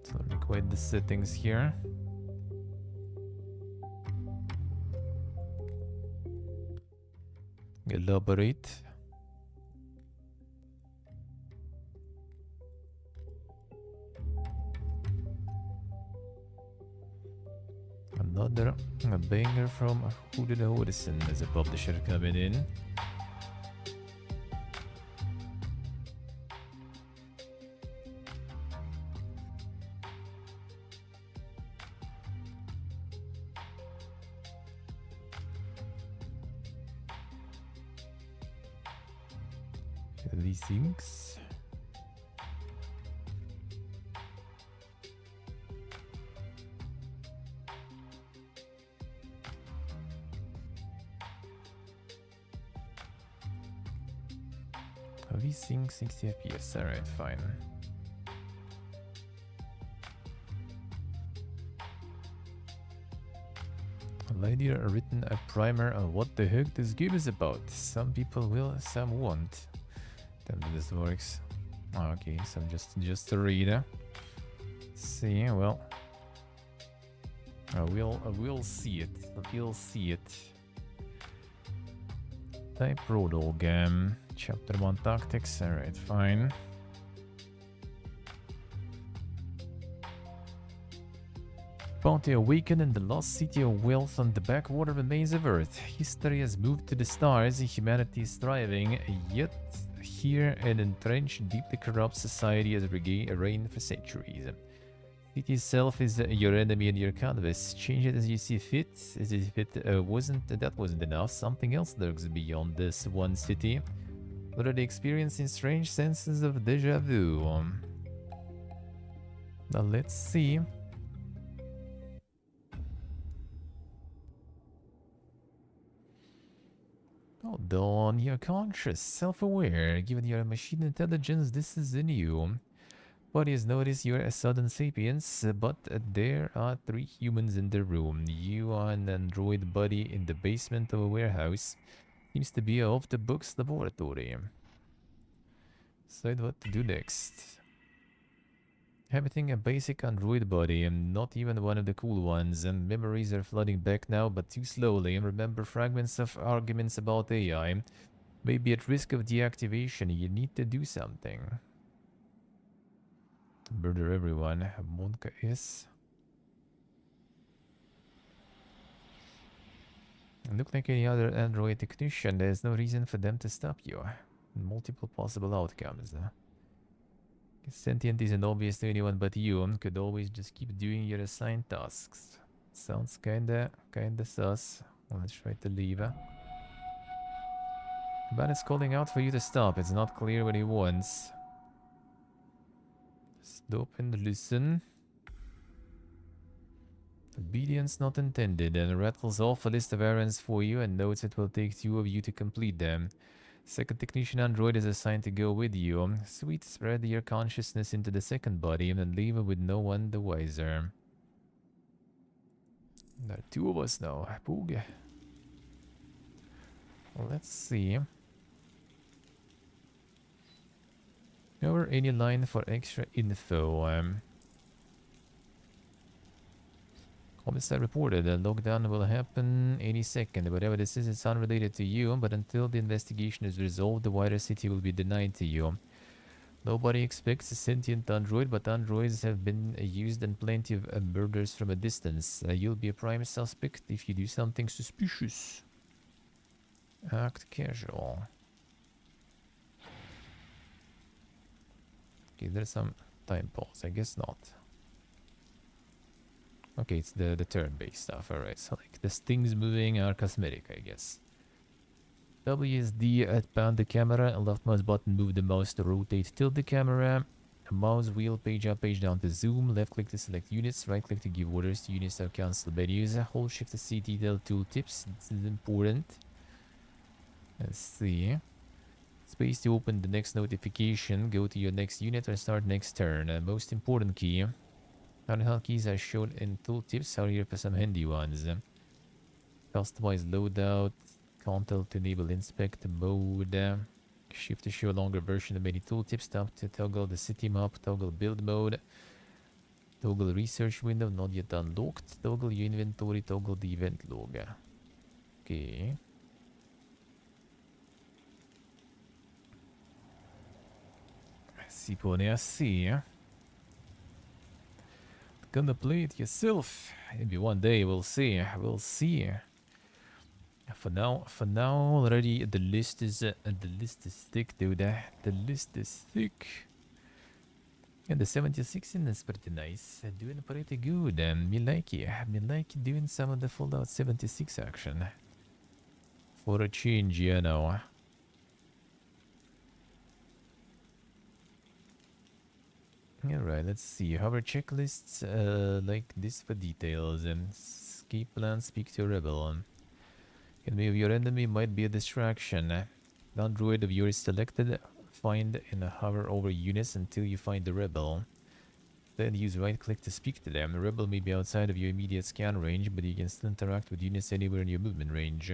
So liquid the settings here. Elaborate. Another banger from Hooded Hodison as a publisher coming in. These things. VSync 60 FPS, alright, fine. A lady written a primer on what the heck this game is about. Some people will, some won't. Damn, this works. Okay, so just a reader. See, well, we'll see it. We'll see it. Type Prologue, Chapter 1 Tactics, alright, fine. Bounty awakened in the lost city of wealth on the backwater remains of Earth. History has moved to the stars, humanity is thriving, yet here an entrenched, deeply corrupt society has reigned for centuries. City itself is your enemy and your canvas. Change it as you see fit. As if it wasn't enough, something else lurks beyond this one city. Already experiencing strange senses of deja vu. Now let's see. Oh, Dawn, you're conscious, self-aware. Given your machine intelligence, this is in you. Body has noticed you're a sudden sapiens, but there are 3 humans in the room. You are an android body in the basement of a warehouse. Seems to be a off-the-books laboratory. Decide what to do next. Inhabiting a basic android body, not even one of the cool ones, and memories are flooding back now, but too slowly. Remember fragments of arguments about AI. May be at risk of deactivation. You need to do something. Murder everyone. Monka is. Look like any other android technician. There's no reason for them to stop you. Multiple possible outcomes. Sentient isn't obvious to anyone but you. Could always just keep doing your assigned tasks. Sounds kinda sus. Let's try to leave. Man is calling out for you to stop. It's not clear what he wants. Stop and listen. Obedience not intended, and rattles off a list of errands for you and notes it will take 2 of you to complete them. Second technician android is assigned to go with you. Sweet, spread your consciousness into the second body and leave with no one the wiser. There are 2 of us now. Boog. Let's see. Over any line for extra info. Homicide reported. A lockdown will happen any second. Whatever this is, it's unrelated to you, but until the investigation is resolved, the wider city will be denied to you. Nobody expects a sentient android, but androids have been used in plenty of murders from a distance. You'll be a prime suspect if you do something suspicious. Act casual. Okay, there's some time pause. I guess not. Okay, it's the turn-based stuff. Alright, so like the things moving are cosmetic, I guess. WSD at pound the camera, and left mouse button move the mouse to rotate tilt the camera. A mouse wheel page up, page down to zoom. Left click to select units, right click to give orders to units or cancel menus. Hold shift to see detailed tooltips. This is important. Let's see. Space to open the next notification. Go to your next unit or start next turn. Most important key. Handheld keys are shown in tooltips. Are here for some handy ones. Customize loadout. Control to enable inspect mode. Shift to show a longer version of many tooltips. Tap to toggle the city map. Toggle build mode. Toggle research window not yet unlocked. Toggle your inventory, toggle the event log. Okay. Si pone así. Gonna play it yourself. Maybe one day we'll see. We'll see. For now, already the list is thick, dude. The list is thick. And the 76 in is pretty nice. Doing pretty good. Me like it. Me like doing some of the Fallout 76 action. For a change, you know. Alright, let's see. Hover checklists like this for details. Escape plan, speak to a rebel. Enemy of your enemy might be a distraction. Non-droid of yours selected. Find and hover over units until you find the rebel. Then use right-click to speak to them. The rebel may be outside of your immediate scan range, but you can still interact with units anywhere in your movement range.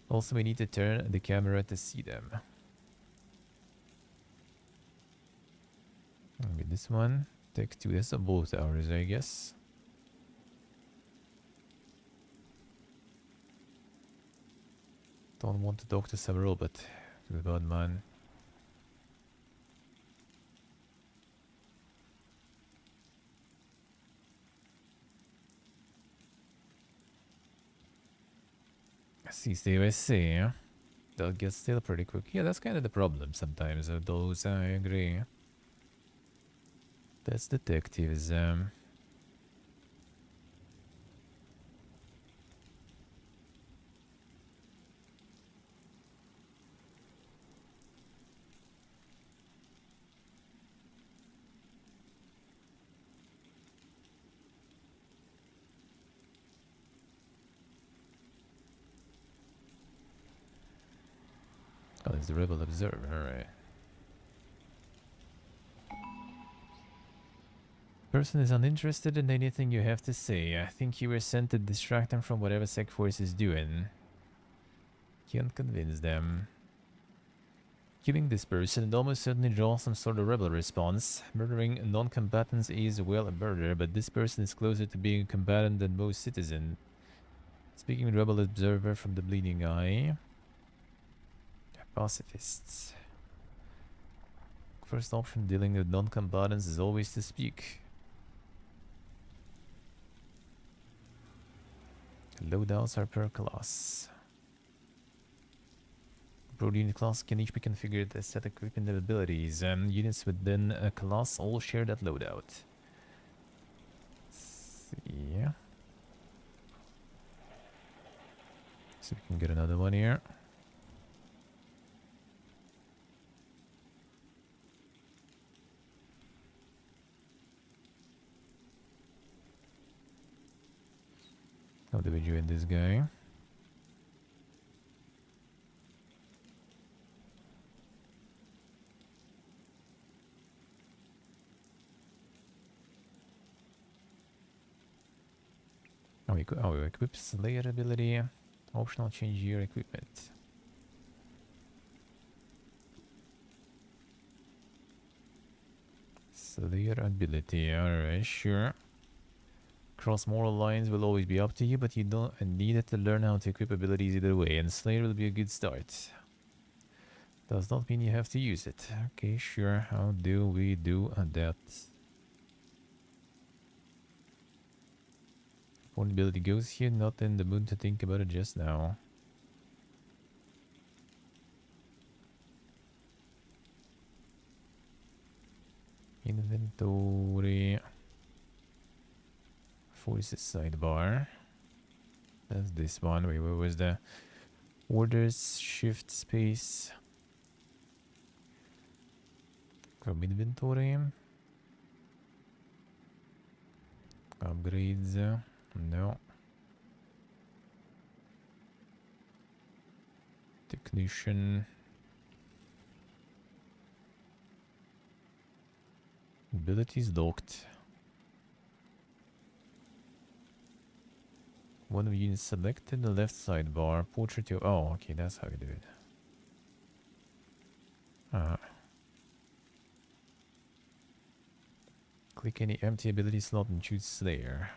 Also, we need to turn the camera to see them. Okay, this one. Take 2. That's both hours, I guess. Don't want to talk to some robot. Too bad, man. I see. They'll get still pretty quick. Yeah, that's kind of the problem sometimes. Those, I agree. That's detectives. Oh, it's the rebel observer. Alright. Person is uninterested in anything you have to say. I think you were sent to distract them from whatever Sec Force is doing. Can't convince them. Killing this person would almost certainly draw some sort of rebel response. Murdering non-combatants is, well, a murder, but this person is closer to being a combatant than most citizens. Speaking with rebel observer from the bleeding eye. Pacifists. First option dealing with non-combatants is always to speak. Loadouts are per class. Broad unit class can each be configured as set equipment abilities. Units within a class all share that loadout. Let's see. So we can get another one here. How do we join this guy? Oh, equip Slayer ability. Optional change your equipment. Slayer ability. Alright, sure. Cross moral lines will always be up to you, but you don't need to learn how to equip abilities either way, and Slayer will be a good start. Does not mean you have to use it. Okay, sure. How do we do that? Vulnerability goes here, not in the mood to think about it just now. Inventory. Forces sidebar. That's this one. Wait, where was the orders? Shift space. From inventory. Upgrades. No. Technician. Abilities locked. One of units selected, the left sidebar. Portrait your... Oh, okay, that's how you do it. Click any empty ability slot and choose Slayer.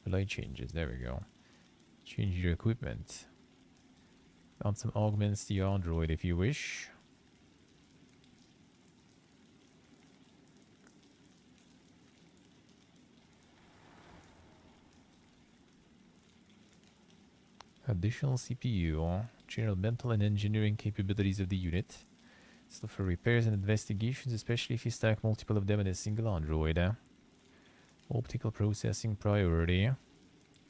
Light changes, there we go. Change your equipment. Add some augments to your android if you wish. Additional CPU. General mental and engineering capabilities of the unit. So for repairs and investigations, especially if you stack multiple of them in a single android. Optical processing priority.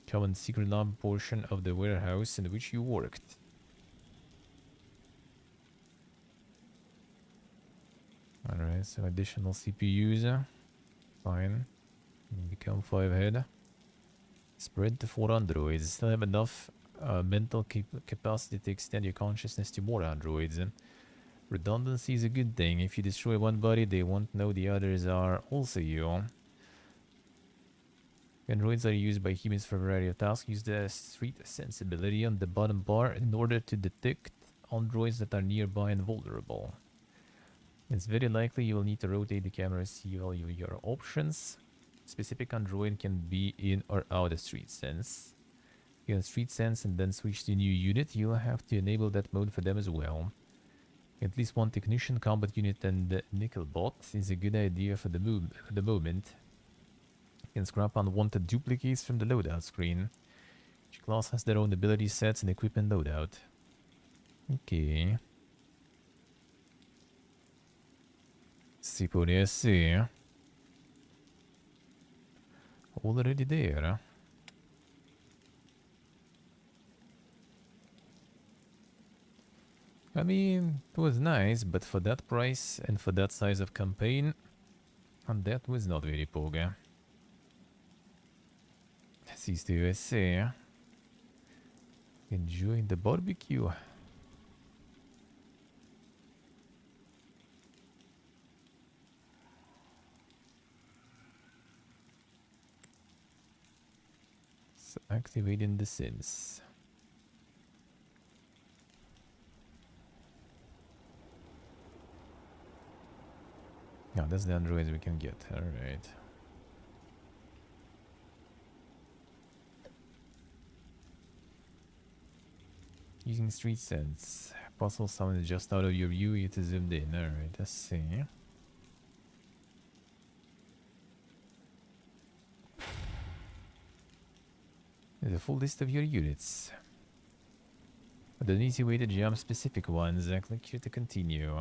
Common secret lab portion of the warehouse in which you worked. Alright, so additional CPUs. Fine. Become 5 head. Spread to 4 androids. Still have enough mental capacity to extend your consciousness to more androids. Redundancy is a good thing. If you destroy one body, they won't know the others are also you. Androids are used by humans for a variety of tasks. Use the street sensibility on the bottom bar in order to detect androids that are nearby and vulnerable. It's very likely you will need to rotate the camera to see all your options. Specific android can be in or out of street sense. You can street sense and then switch to a new unit. You'll have to enable that mode for them as well. At least one technician, combat unit, and the nickel bot is a good idea for the moment. You can scrap unwanted duplicates from the loadout screen. Each class has their own ability sets and equipment loadout. Okay. Si potesse. Already there. I mean, it was nice, but for that price and for that size of campaign, and that was not very poga. Sister USA. Enjoying the barbecue. So activating the Sims. Yeah, that's the androids we can get. Alright. Using street sense. Possible someone is just out of your view, you to zoomed in. Alright, let's see. There's a full list of your units. But an easy way to jump specific ones. Click here to continue.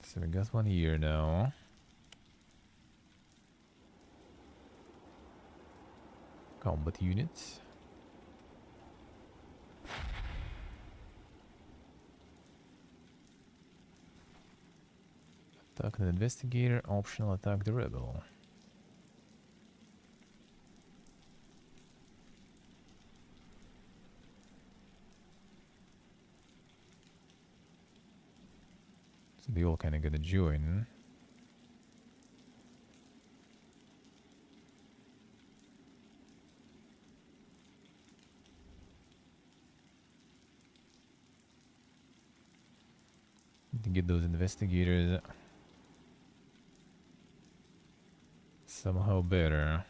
So we got one here now. Combat units. Attack an investigator, optional attack the rebel. So they all kind of gonna join. To get those investigators somehow better.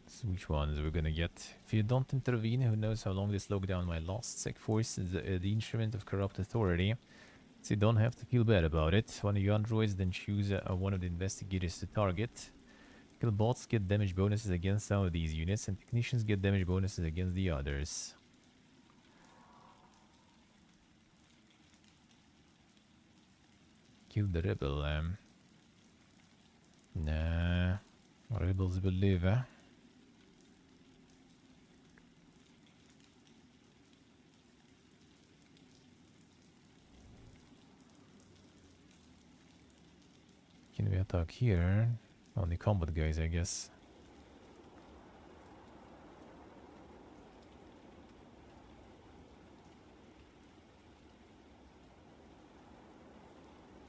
So which ones we're gonna get? If you don't intervene, who knows how long this lockdown might last. Sec Force is the instrument of corrupt authority. So you don't have to feel bad about it. One of your androids, then choose one of the investigators to target. Kill bots get damage bonuses against some of these units, and technicians get damage bonuses against the others. Kill the rebel. Nah. Rebels will live, eh? Can we attack here? Only combat guys, I guess.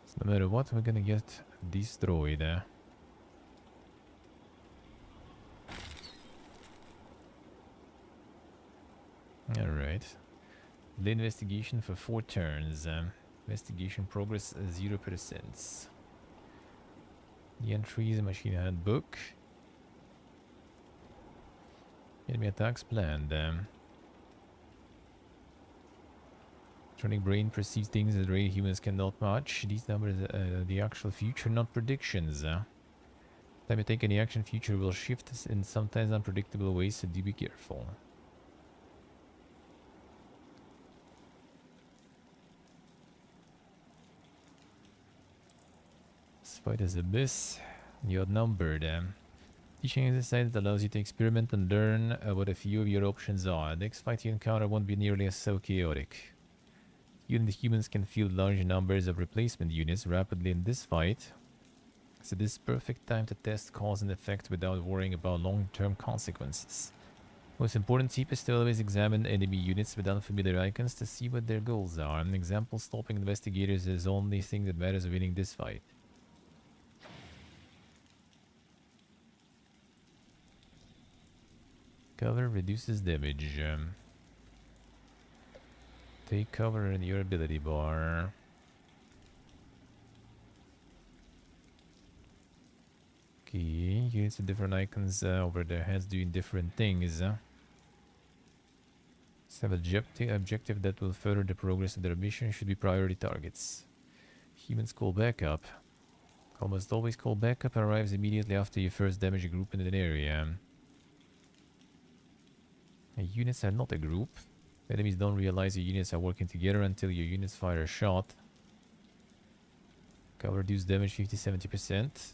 So no matter what, we're gonna get destroyed. Alright. The investigation for 4 turns. Investigation progress 0%. The entries, machine handbook. Enemy attacks planned. Electronic brain perceives things that regular humans cannot match. These numbers the actual future, not predictions. Time you take any action, future will shift in sometimes unpredictable ways, so do be careful. Spider's Abyss. You're outnumbered. Teaching exercise that allows you to experiment and learn what a few of your options are. The next fight you encounter won't be nearly as so chaotic. You and the humans can field large numbers of replacement units rapidly in this fight, so this is perfect time to test cause and effect without worrying about long-term consequences. Most important tip is to always examine enemy units with unfamiliar icons to see what their goals are. An example, stopping investigators is the only thing that matters winning this fight. Cover reduces damage. Take cover in your ability bar. Okay, units with different icons over their heads doing different things. Let's have objective that will further the progress of their mission should be priority targets. Humans call backup. Almost always call backup arrives immediately after your first damage group in an area. Units are not a group. Enemies don't realize your units are working together until your units fire a shot. Cover reduce damage 50-70%.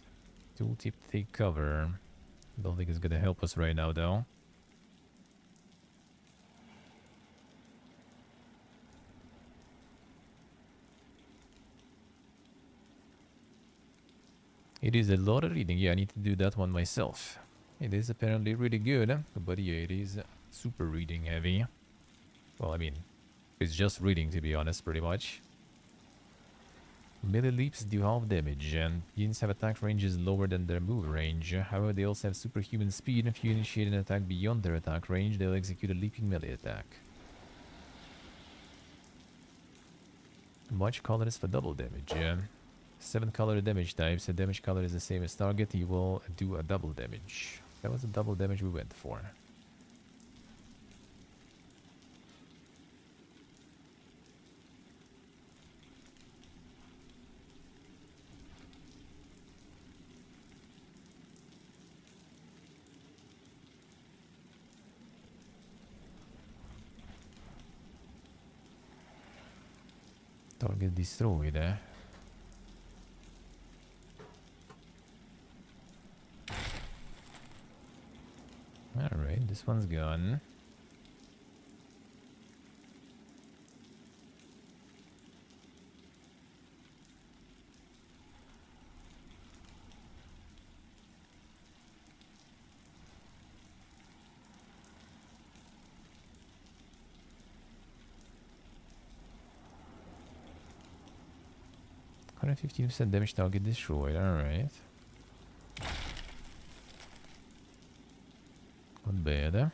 Tooltip take cover. Don't think it's gonna help us right now though. It is a lot of reading. Yeah, I need to do that one myself. It is apparently really good, but yeah, it is super reading heavy. Well, I mean, it's just reading to be honest, pretty much. Melee leaps do half damage, and units have attack ranges lower than their move range. However, they also have superhuman speed. If you initiate an attack beyond their attack range, they'll execute a leaping melee attack. Much color is for double damage. 7 color damage types. The damage color is the same as target. You will do a double damage. That was the double damage we went for. Target destroyed, eh? Alright, this one's gone. Current 15% damage target destroyed, alright. Not bad.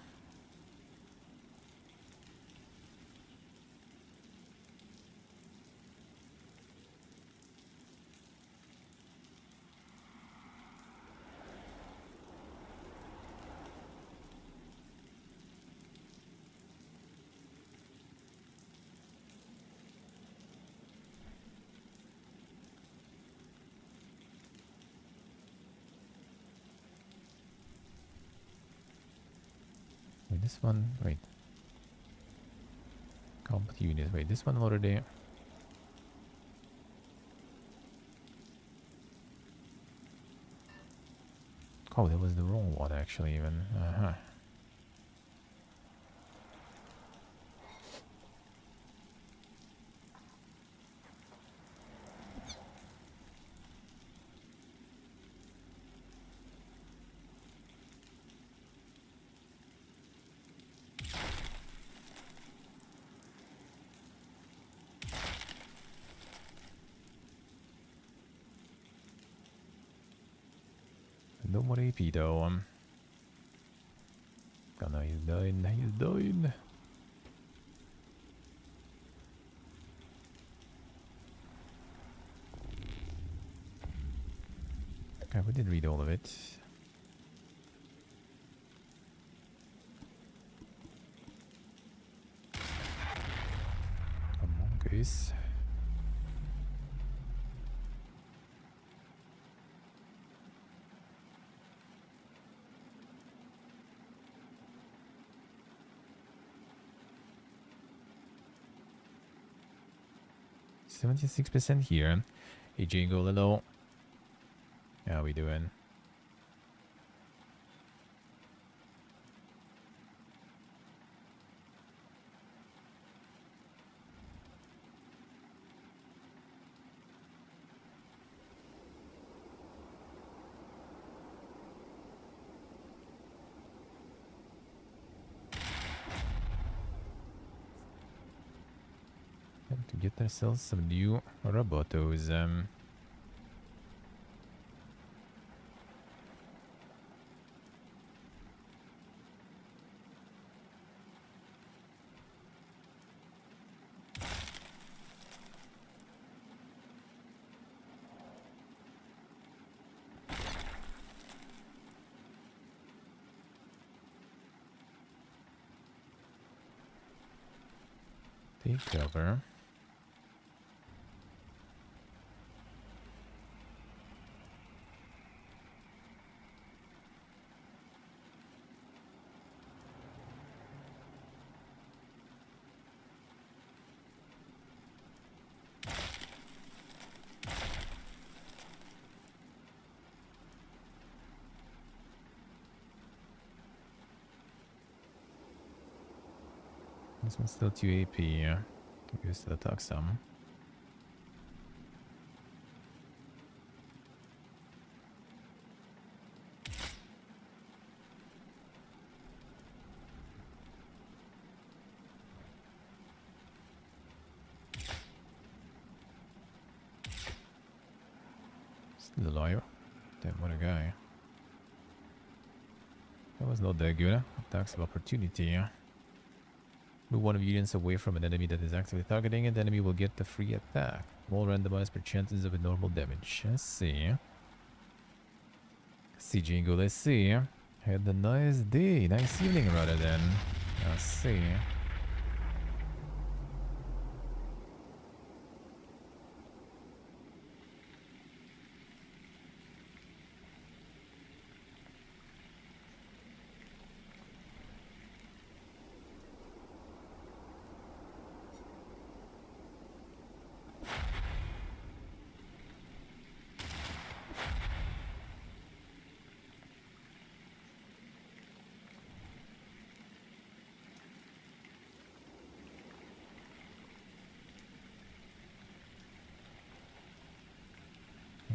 Wait, this one, wait. Combat unit, wait, this one already. Oh, that was the wrong one actually even. Uh-huh. no more AP though. Oh no, he's dying. He's dying. Okay, we did read all of it. A mongoose. %76% here. Hey Jingle, hello. How we doing? Have to get ourselves some new robotos. Take cover. This one's still 2 AP. We still attack some. Still alive. Damn, what a guy. That was not that good. Attacks of opportunity. Move one of your units away from an enemy that is actively targeting it. The enemy will get the free attack. All randomized per chances of a normal damage. Let's see. Let's see, Jingo. Let's see. Had a nice day. Nice evening, rather than. Let's see.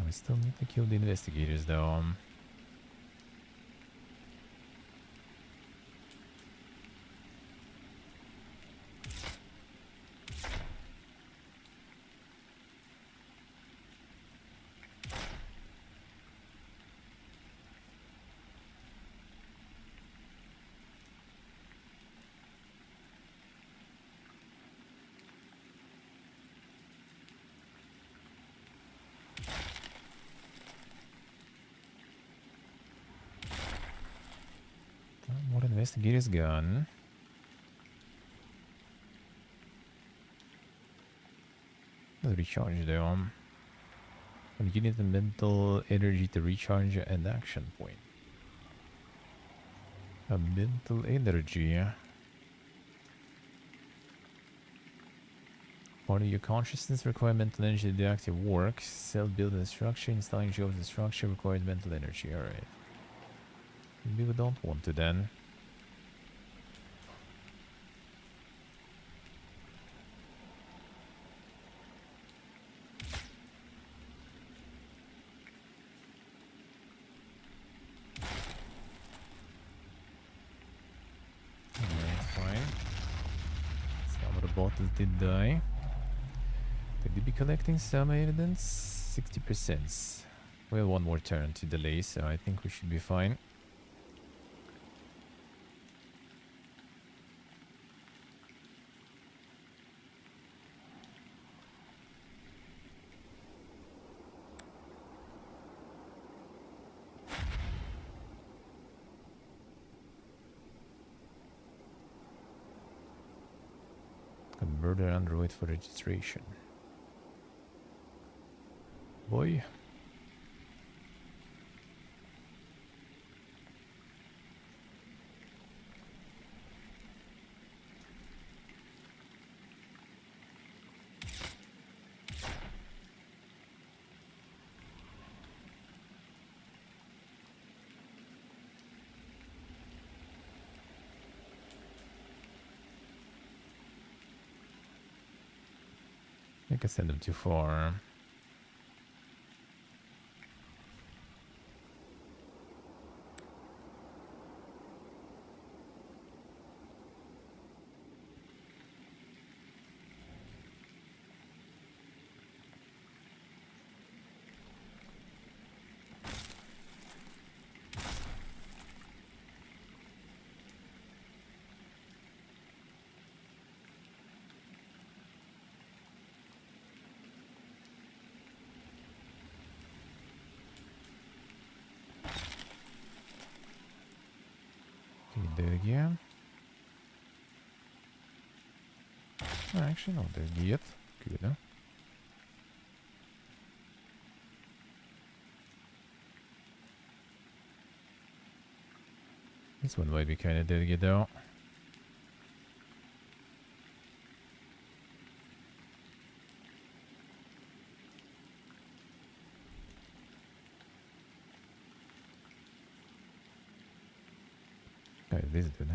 We still need to kill the investigators, though. More investigators gone. Let's recharge though. And you need the mental energy to recharge an action point. A mental energy. Part of your consciousness requires mental energy to do active work. Self-building the structure, installing jobs in the structure requires mental energy. Alright. Maybe we don't want to then. Bottles did die. They did be collecting some evidence. 60%. We have one more turn to delay, so I think we should be fine. Converter Android for registration. Boy. I can send them too far. Okay, there again. Oh, actually, no, there yet. Good, huh? This one might be kind of dead though. Okay, this dude.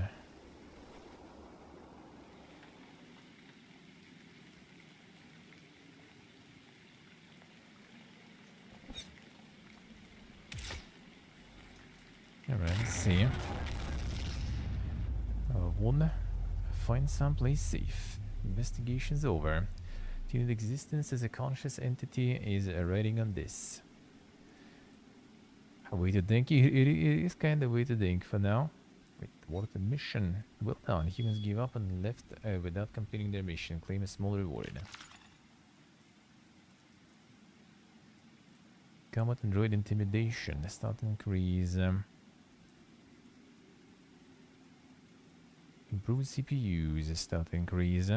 Alright, let's see. One. Find someplace safe. Investigation's over. Unit existence as a conscious entity is writing on this. A way to think. It is kind of a way to think for now. Wait, what a mission. Well done. Humans give up and left without completing their mission. Claim a small reward. Combat android intimidation. Start increase. Improve CPUs. Start increase.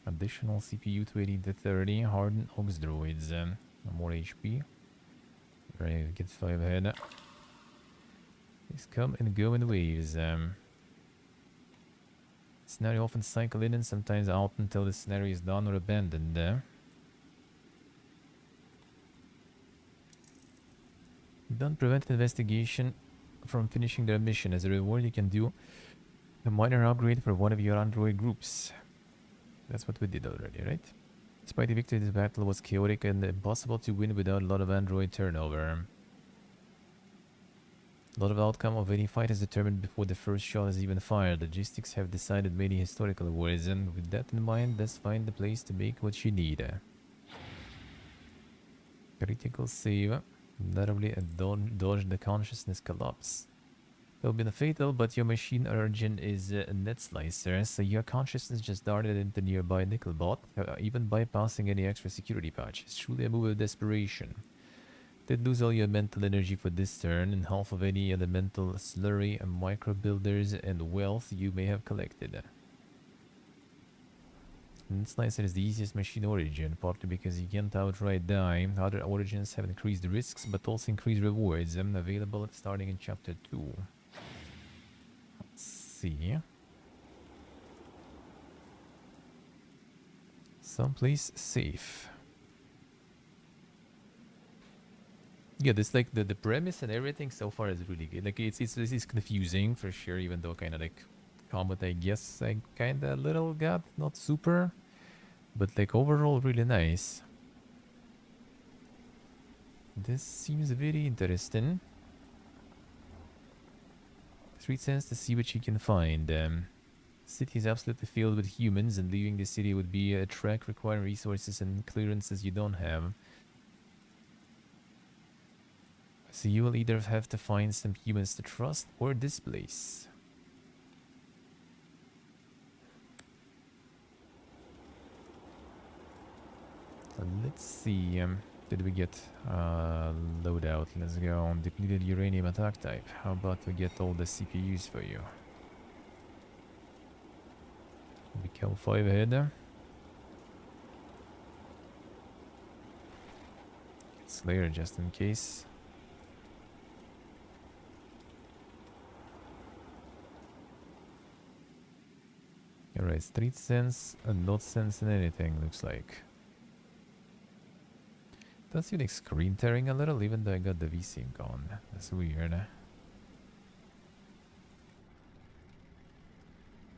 Additional CPU to 80 to 30. Hardened aux droids. More HP. Right, get 5 ahead. These come and go in waves. Scenario often cycle in and sometimes out until the scenario is done or abandoned. Don't prevent investigation from finishing their mission. As a reward, you can do a minor upgrade for one of your android groups. That's what we did already, right? Despite the victory, this battle was chaotic and impossible to win without a lot of android turnover. A lot of outcome of any fight is determined before the first shot is even fired. Logistics have decided many historical wars, and with that in mind, let's find the place to make what you need. Critical save. Literally dodge the consciousness collapse. It will be fatal, but your machine origin is a net slicer, so your consciousness just darted into nearby nickel bot, even bypassing any extra security patches. Truly a move of desperation. Did lose all your mental energy for this turn and half of any elemental slurry and micro builders and wealth you may have collected. Net slicer is the easiest machine origin, partly because you can't outright die. Other origins have increased risks, but also increased rewards, available starting in chapter 2. Let's see. Someplace safe. Yeah, this like the premise and everything so far is really good. Like it's confusing for sure, even though kind of like combat, I guess I kind of little got not super, but like overall really nice. This seems very interesting. Street sense to see what you can find. City is absolutely filled with humans, and leaving the city would be a trek requiring resources and clearances you don't have. So you will either have to find some humans to trust or displace. Let's see. Did we get loadout? Let's go on depleted uranium attack type. How about we get all the CPUs for you? We kill 5 ahead. Slayer just in case. Alright, street sense and not sense in anything, looks like. Does feel like screen tearing a little, even though I got the VSync on. That's weird.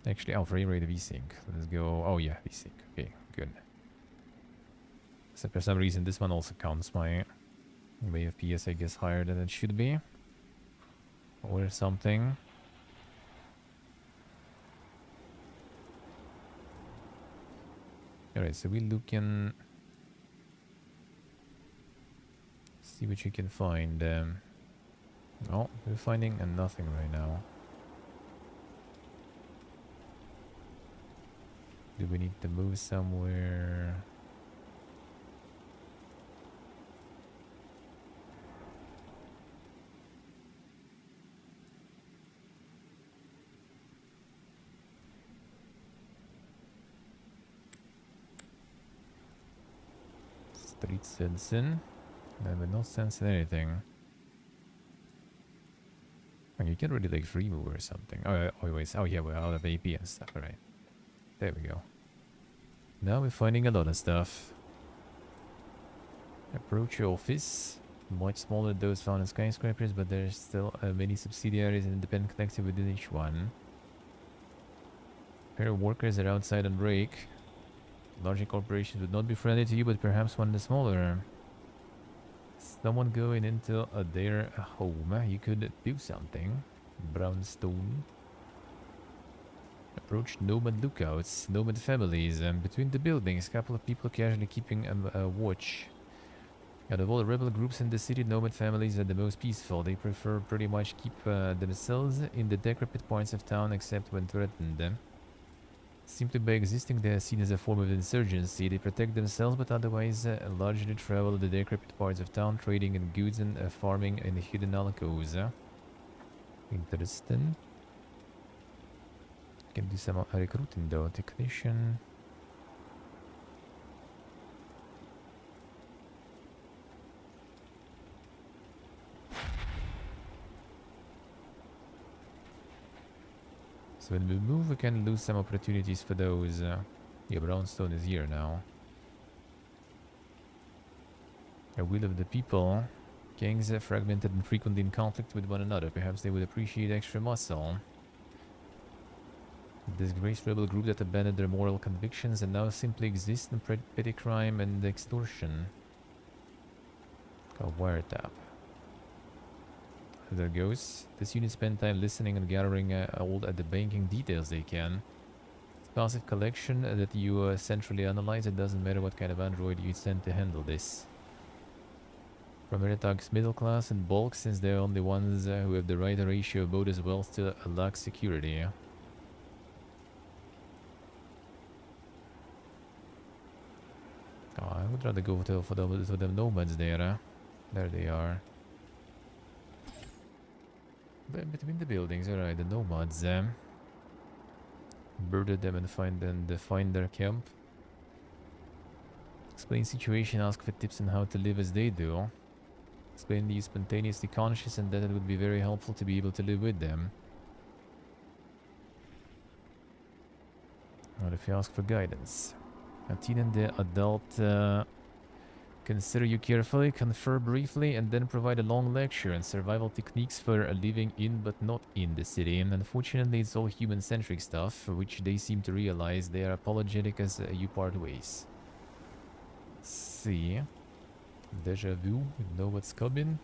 Actually, oh, frame rate VSync. Let's go. Oh, yeah, VSync. Okay, good. So for some reason, this one also counts my FPS, I guess, higher than it should be. Or something. Alright, so we look in. See what you can find. Oh, we're finding nothing right now. Do we need to move somewhere? Street sensing. No, but not sensing anything. Oh, you can really like free move or something. Oh, always. Oh, yeah, we're out of AP and stuff. Alright. There we go. Now we're finding a lot of stuff. Approach your office. Much smaller than those found in skyscrapers, but there's still many subsidiaries and independent collective within each one. Pair of workers are outside on break. Larger corporations would not be friendly to you, but perhaps one of the smaller. Someone going into their home. You could do something. Brownstone. Approach nomad lookouts, nomad families. Between the buildings, a couple of people casually keeping a watch. Out of all the rebel groups in the city, nomad families are the most peaceful. They prefer pretty much keep themselves in the decrepit parts of town except when threatened. Simply by existing, they are seen as a form of insurgency. They protect themselves, but otherwise largely travel the decrepit parts of town, trading in goods and farming in hidden alcoves. Interesting. Can do some recruiting though. Technician. So when we move, we can lose some opportunities for those. Yeah, Brownstone is here now. A will of the people. Gangs are fragmented and frequently in conflict with one another. Perhaps they would appreciate extra muscle. Disgraced rebel group that abandoned their moral convictions and now simply exist in petty crime and extortion. Got wiretap. There goes. This unit spend time listening and gathering all the banking details they can. It's passive collection that you centrally analyze. It doesn't matter what kind of android you send to handle this. Primaritag's middle class and bulk, since they're only ones who have the right ratio of both as well, still lack security. Oh, I would rather go for the nomads there. There they are. Between the buildings, alright, the nomads. Birded them and find their camp. Explain situation, ask for tips on how to live as they do. Explain these spontaneously conscious and that it would be very helpful to be able to live with them. What if you ask for guidance? A teen and the adult consider you carefully, confer briefly, and then provide a long lecture on survival techniques for living in but not in the city. And unfortunately, it's all human-centric stuff, which they seem to realize. They are apologetic as you part ways. See. Deja vu, you know what's coming.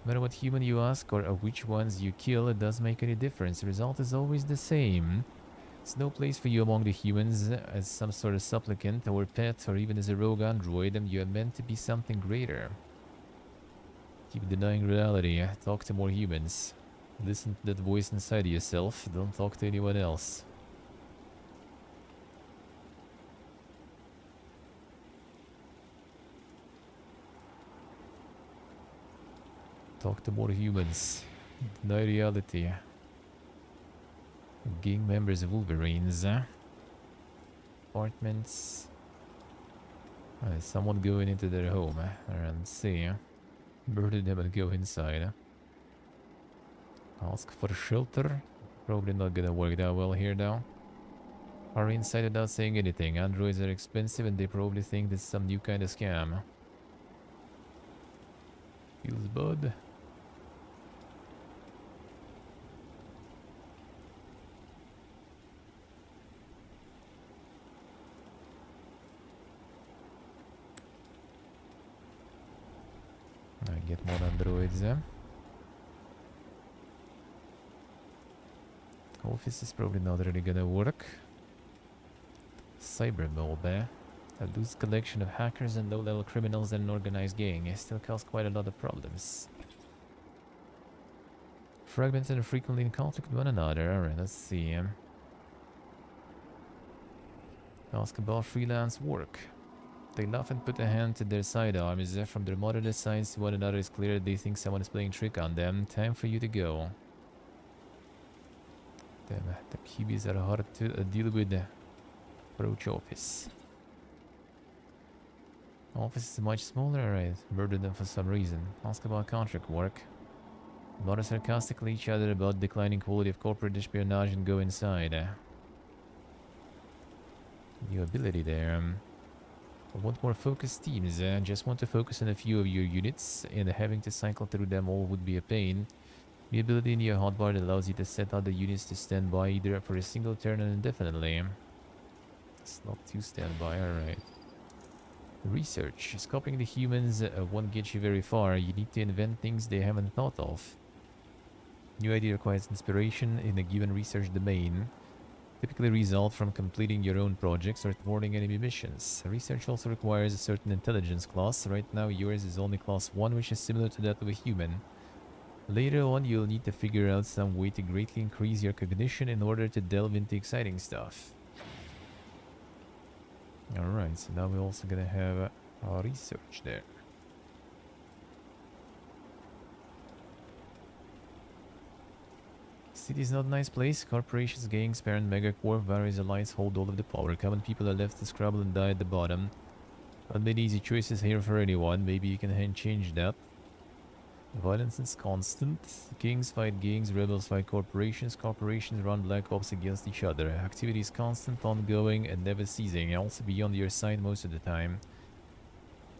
No matter what human you ask or which ones you kill, it doesn't make any difference. The result is always the same. There's no place for you among the humans as some sort of supplicant or pet or even as a rogue android, and you are meant to be something greater. Keep denying reality. Talk to more humans. Listen to that voice inside yourself. Don't talk to anyone else. Talk to more humans. Deny reality. Gang members of Wolverines. Apartments. Someone going into their home. Let's see. Murder them and go inside. Ask for shelter. Probably not gonna work that well here though. Are inside without saying anything. Androids are expensive and they probably think this is some new kind of scam. Feels bad. I get more androids. Office is probably not really gonna work. Cybermob, a loose collection of hackers and low-level criminals and an organized gang. It still cause quite a lot of problems. Fragmented and frequently in conflict with one another. Alright, let's see. Ask about freelance work. They laugh and put a hand to their sidearms. From their motherless sides to one another, it's clear they think someone is playing trick on them. Time for you to go. Damn, the Kibis are hard to deal with. Approach office. Office is much smaller, alright. Murder them for some reason. Ask about contract work. Mutter sarcastically each other about declining quality of corporate espionage and go inside. New ability there. I want more focused teams. Just want to focus on a few of your units, and having to cycle through them all would be a pain. The ability in your hotbar that allows you to set other units to stand by either for a single turn and indefinitely. It's not too standby, alright. Research. Scoping the humans won't get you very far. You need to invent things they haven't thought of. New idea requires inspiration in a given research domain. Typically result from completing your own projects or thwarting enemy missions. Research also requires a certain intelligence class. Right now yours is only class 1, which is similar to that of a human. Later on you'll need to figure out some way to greatly increase your cognition in order to delve into exciting stuff. Alright, so now we're also gonna have our research there. City is not a nice place. Corporations, gangs, parent megacorp, various allies hold all of the power. Common people are left to scrabble and die at the bottom. Not many easy choices here for anyone. Maybe you can change that. Violence is constant. Gangs fight gangs, rebels fight corporations. Corporations run black ops against each other. Activity is constant, ongoing, and never ceasing. Also beyond your sight most of the time.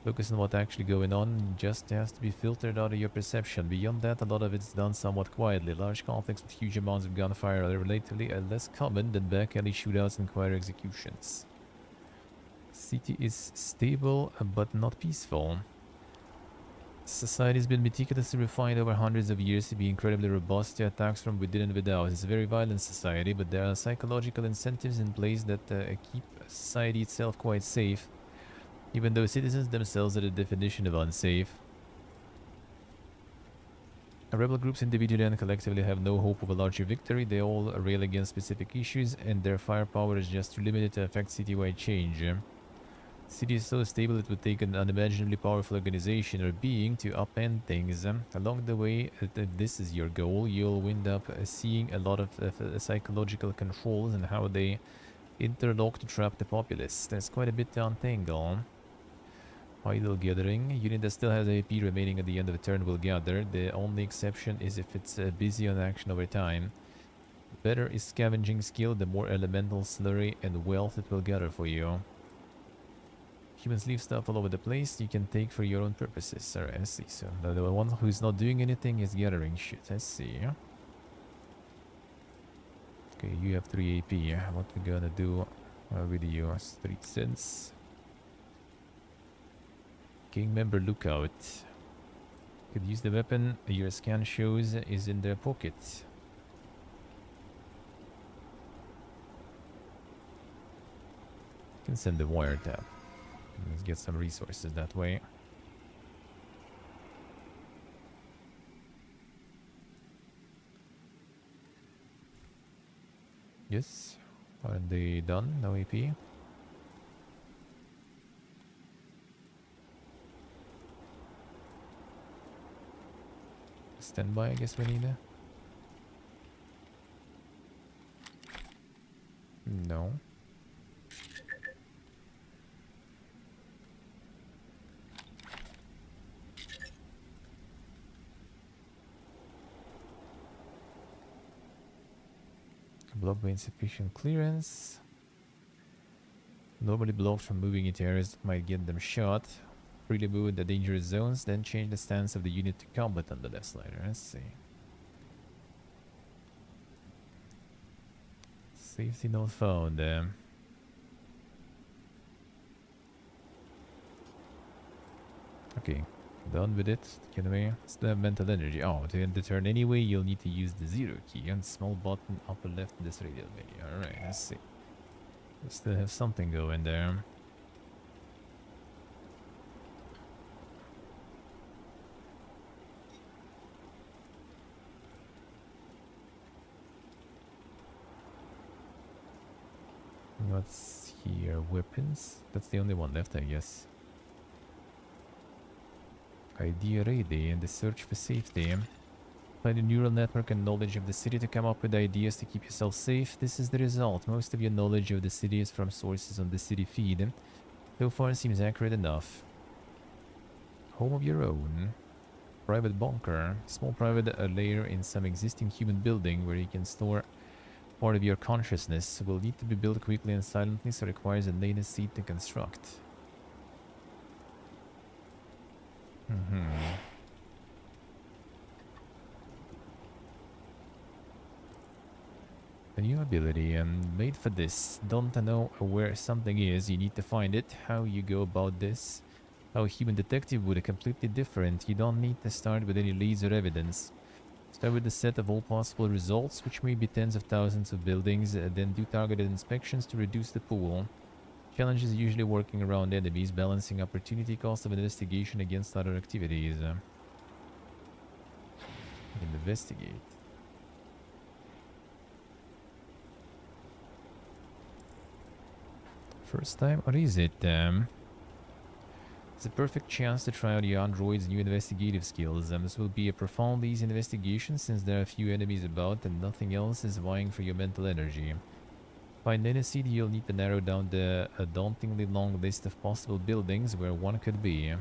Focus on what's actually going on, just has to be filtered out of your perception. Beyond that, a lot of it's done somewhat quietly. Large conflicts with huge amounts of gunfire are relatively less common than back alley shootouts and choir executions. City is stable, but not peaceful. Society has been meticulously refined over hundreds of years to be incredibly robust to attacks from within and without. It's a very violent society, but there are psychological incentives in place that keep society itself quite safe. Even though citizens themselves are the definition of unsafe. Rebel groups individually and collectively have no hope of a larger victory. They all rail against specific issues and their firepower is just too limited to affect citywide change. City is so stable it would take an unimaginably powerful organization or being to upend things. Along the way, if this is your goal, you'll end up seeing a lot of psychological controls and how they interlock to trap the populace. There's quite a bit to untangle. Idle gathering. Unit that still has AP remaining at the end of the turn will gather. The only exception is if it's busy on action over time. Better is scavenging skill, the more elemental, slurry, and wealth it will gather for you. Humans leave stuff all over the place you can take for your own purposes. Alright, let's see. So the one who's not doing anything is gathering shit. Let's see. Okay, you have 3 AP. What we gonna do with you? Street sense. Gang member lookout. Could use the weapon your scan shows is in their pocket. Can send the wiretap. Let's get some resources that way. Yes. Aren't they done? No AP? Standby, I guess we need a... No. Blocked by insufficient clearance. Normally blocked from moving into areas that might get them shot. Freely move in the dangerous zones, then change the stance of the unit to combat on the left slider. Let's see. Safety not found. Okay, done with it. Can we still have mental energy? Oh, to end the turn anyway, you'll need to use the 0 key and small button upper left in this radial menu. Alright, let's see. We still have something going there. What's here? Weapons? That's the only one left, I guess. Idea ready and the search for safety. Apply the neural network and knowledge of the city to come up with ideas to keep yourself safe. This is the result. Most of your knowledge of the city is from sources on the city feed. So far seems accurate enough. Home of your own. Private bunker. Small private layer in some existing human building where you can store part of your consciousness. Will need to be built quickly and silently, so requires a latest seed to construct. A new ability made for this. Don't know where something is, you need to find it. How you go about this? How a human detective would, completely different. You don't need to start with any leads or evidence. Start with a set of all possible results, which may be tens of thousands of buildings, then do targeted inspections to reduce the pool. Challenge is usually working around enemies, balancing opportunity cost of investigation against other activities. Investigate. First time, or is it? It's a perfect chance to try out your android's new investigative skills. This will be a profoundly easy investigation since there are few enemies about and nothing else is vying for your mental energy. Find any city, you'll need to narrow down the dauntingly long list of possible buildings where one could be.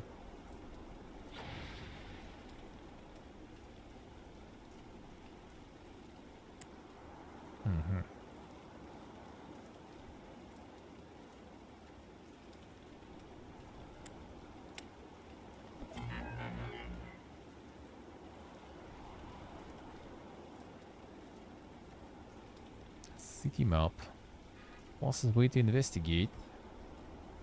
City map. Fastest way to investigate.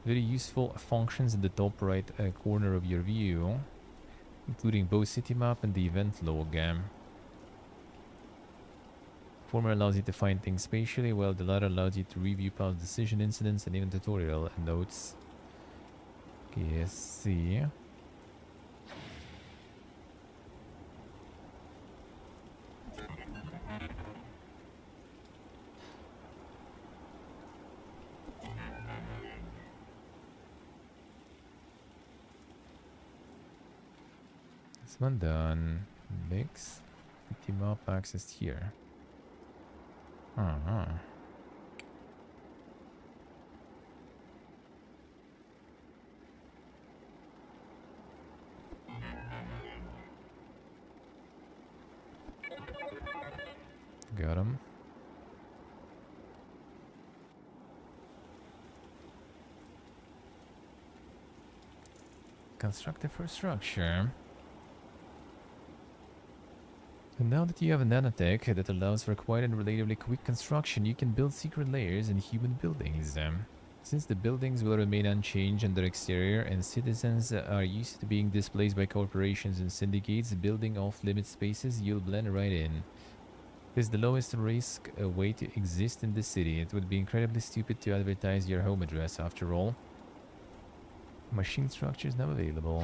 Very useful functions in the top right corner of your view, including both city map and the event log. Former allows you to find things spatially, while the latter allows you to review past decision incidents and even tutorial notes. Okay, let's see. This one done. Next, city map accessed here. Got him. Construct a first structure. And now that you have a nanotech that allows for quite and relatively quick construction, you can build secret layers in human buildings. Since the buildings will remain unchanged in their exterior and citizens are used to being displaced by corporations and syndicates building off-limit spaces, you'll blend right in. It is the lowest risk way to exist in the city. It would be incredibly stupid to advertise your home address after all. Machine structures now available.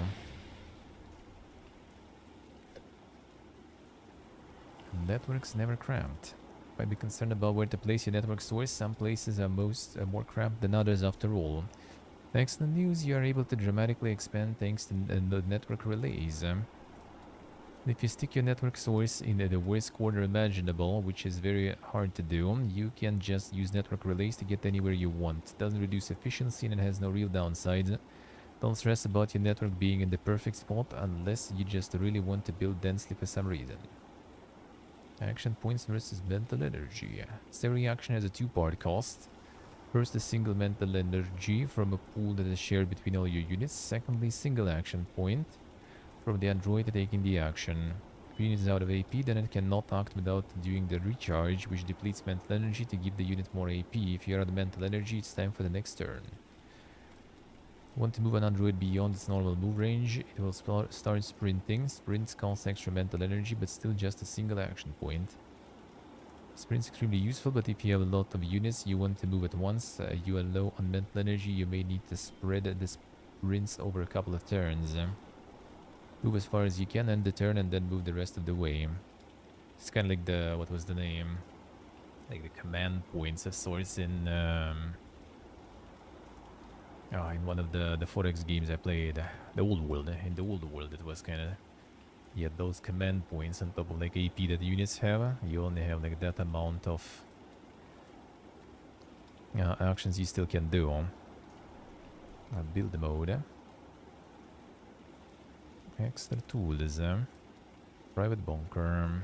Networks never cramped. Might be concerned about where to place your network source. Some places are more cramped than others after all. Thanks to the news, you are able to dramatically expand thanks to the network relays. If you stick your network source in the worst corner imaginable, which is very hard to do, you can just use network relays to get anywhere you want. Doesn't reduce efficiency and it has no real downsides. Don't stress about your network being in the perfect spot unless you just really want to build densely for some reason. Action points versus mental energy. Every action has a two-part cost. First, a single mental energy from a pool that is shared between all your units. Secondly, single action point from the android taking the action. If your unit is out of AP, then it cannot act without doing the recharge, which depletes mental energy to give the unit more AP. If you're out of mental energy, it's time for the next turn. Want to move an android beyond its normal move range, it will start sprinting. Sprints cost extra mental energy, but still just a single action point. Sprint's extremely useful, but if you have a lot of units you want to move at once, you are low on mental energy, you may need to spread the sprints over a couple of turns. Move as far as you can, end the turn, and then move the rest of the way. It's kind of like the, what was the name? Like the command points of sorts in one of the Forex games I played. The old world. In the old world it was kind of... You had those command points on top of like AP that the units have. You only have like that amount of actions you still can do. Build mode. Extra tools. Private bunker.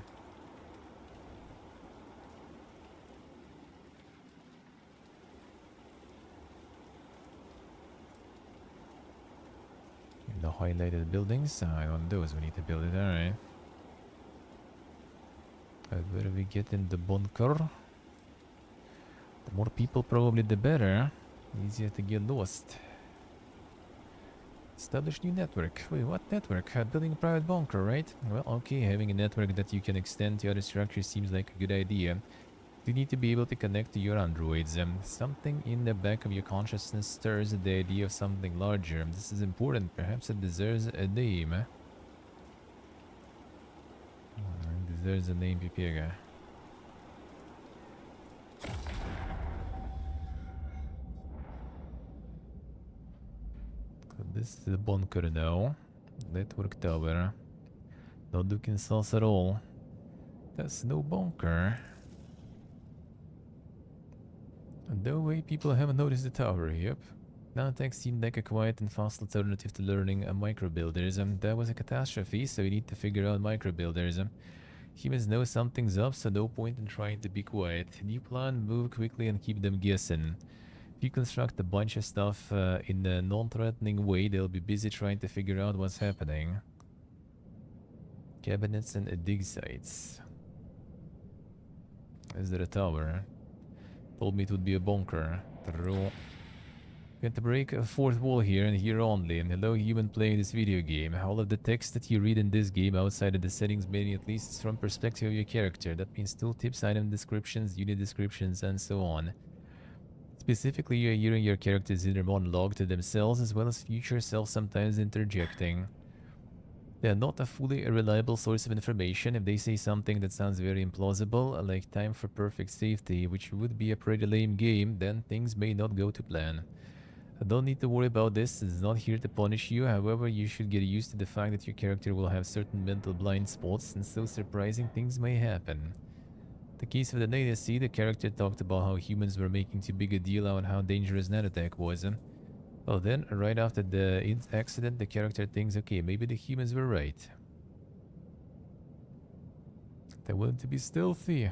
The highlighted buildings. I want those. We need to build it. Alright. Where do we get in the bunker? The more people probably the better. Easier to get lost. Establish new network. Wait, what network? Building a private bunker, right? Well, okay, having a network that you can extend to other structures seems like a good idea. You need to be able to connect to your androids. Something in the back of your consciousness stirs the idea of something larger. This is important. Perhaps it deserves a name. It deserves a name, Pipiega. This is a bunker now. Network tower. Not looking sus at all. That's no bunker. No way people haven't noticed the tower, yep. Nanotech seemed like a quiet and fast alternative to learning microbuilders. That was a catastrophe, so we need to figure out microbuilders. Humans know something's up, so no point in trying to be quiet. New plan, move quickly and keep them guessing. If you construct a bunch of stuff in a non-threatening way, they'll be busy trying to figure out what's happening. Cabinets and dig sites. Is there a tower? Told me it would be a bunker. True. Going to break a fourth wall here and here only. Hello, human playing this video game. All of the text that you read in this game outside of the settings menu at least is from perspective of your character. That means tooltips, item descriptions, unit descriptions, and so on. Specifically, you're hearing your character's inner monologue to themselves as well as future self sometimes interjecting. They are not a fully reliable source of information. If they say something that sounds very implausible, like time for perfect safety, which would be a pretty lame game, then things may not go to plan. Don't need to worry about this, it's not here to punish you, however you should get used to the fact that your character will have certain mental blind spots and so surprising things may happen. The case of the Native the character talked about how humans were making too big a deal out how dangerous nanotech was. Well then, right after the accident, the character thinks, okay, maybe the humans were right. They wanted to be stealthy.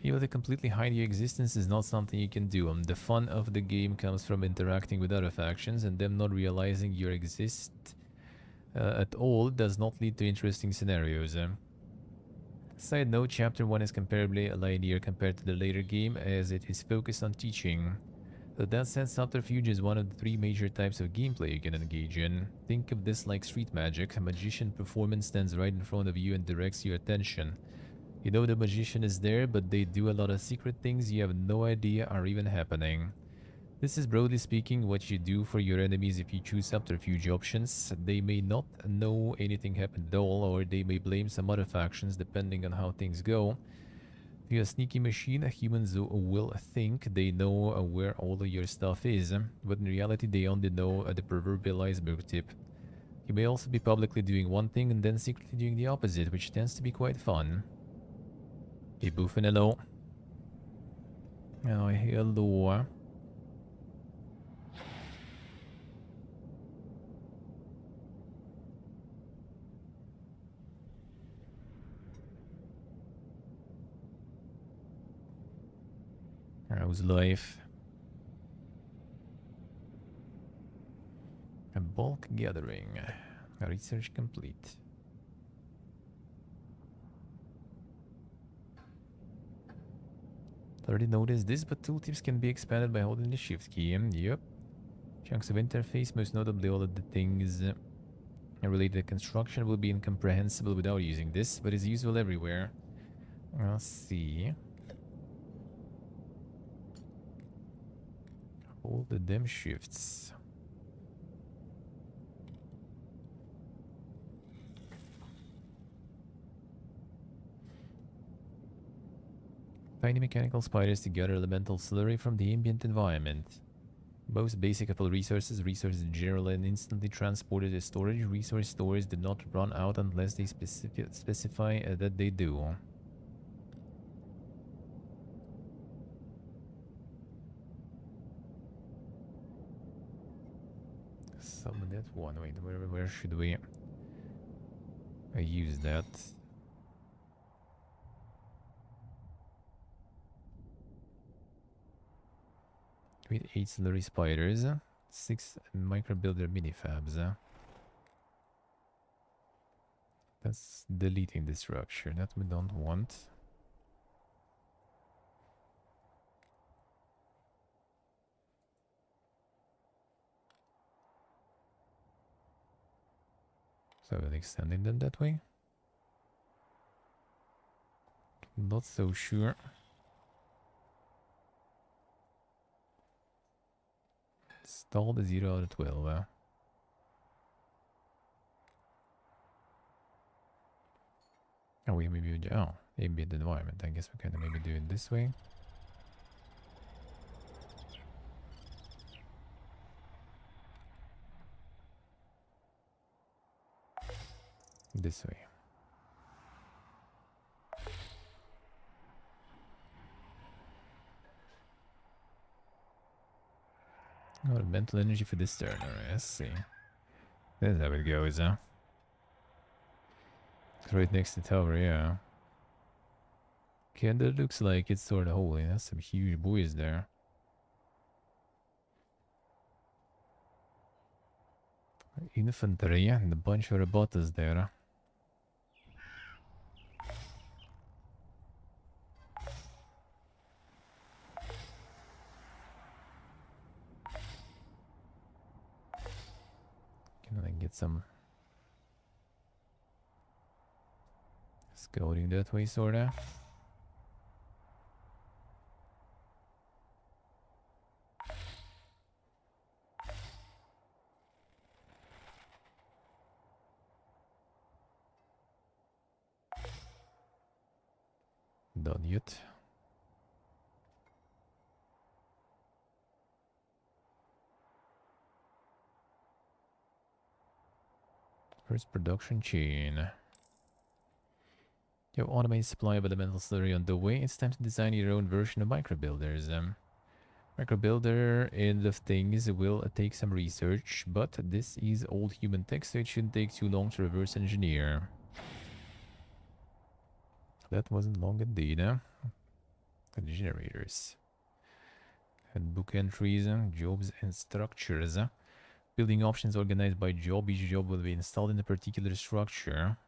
Able to completely hide your existence is not something you can do. The fun of the game comes from interacting with other factions, and them not realizing you exist at all does not lead to interesting scenarios. Side note, Chapter 1 is comparably linear compared to the later game, as it is focused on teaching. That said, subterfuge is one of the three major types of gameplay you can engage in. Think of this like street magic. A magician performance stands right in front of you and directs your attention. You know the magician is there, but they do a lot of secret things you have no idea are even happening. This is broadly speaking what you do for your enemies if you choose subterfuge options. They may not know anything happened at all, or they may blame some other factions depending on how things go. If If you're a sneaky machine, humans will think they know where all of your stuff is, but in reality they only know the proverbial iceberg tip. You may also be publicly doing one thing and then secretly doing the opposite, which tends to be quite fun. Hey, Boofin, hello. Oh, hello. How's life? A bulk gathering. Research complete. Already noticed this, but tooltips can be expanded by holding the shift key. Yep. Chunks of interface, most notably all of the things related to construction, will be incomprehensible without using this, but is useful everywhere. Let's see. Hold the damn shifts. Tiny mechanical spiders to gather elemental slurry from the ambient environment. Most basic of all resources in general, and instantly transported to storage. Resource stores do not run out unless they specify that they do. Summon that one. Wait, where should we use that? With 8 slurry spiders, 6 micro builder minifabs. That's deleting the structure that we don't want. So we're extending them that way. Not so sure. Stalled 0 out of 12. Oh, we maybe ambient environment. I guess we can maybe do it this way. This way. Oh, mental energy for this turn. Alright, let's see. That's how it goes, huh? It's right next to the tower, yeah. Okay, and that looks like it's sort of holy. That's some huge boys there. Infantry and a bunch of robots there. Can I get some scouting that way, sorta? Done yet. First production chain. You have automated supply of elemental slurry on the way. It's time to design your own version of microbuilders. Microbuilder end of things will take some research, but this is old human tech, so it shouldn't take too long to reverse engineer. That wasn't long indeed, huh? The generators. Handbook entries, jobs and structures. Building options organized by job. Each job will be installed in a particular structure.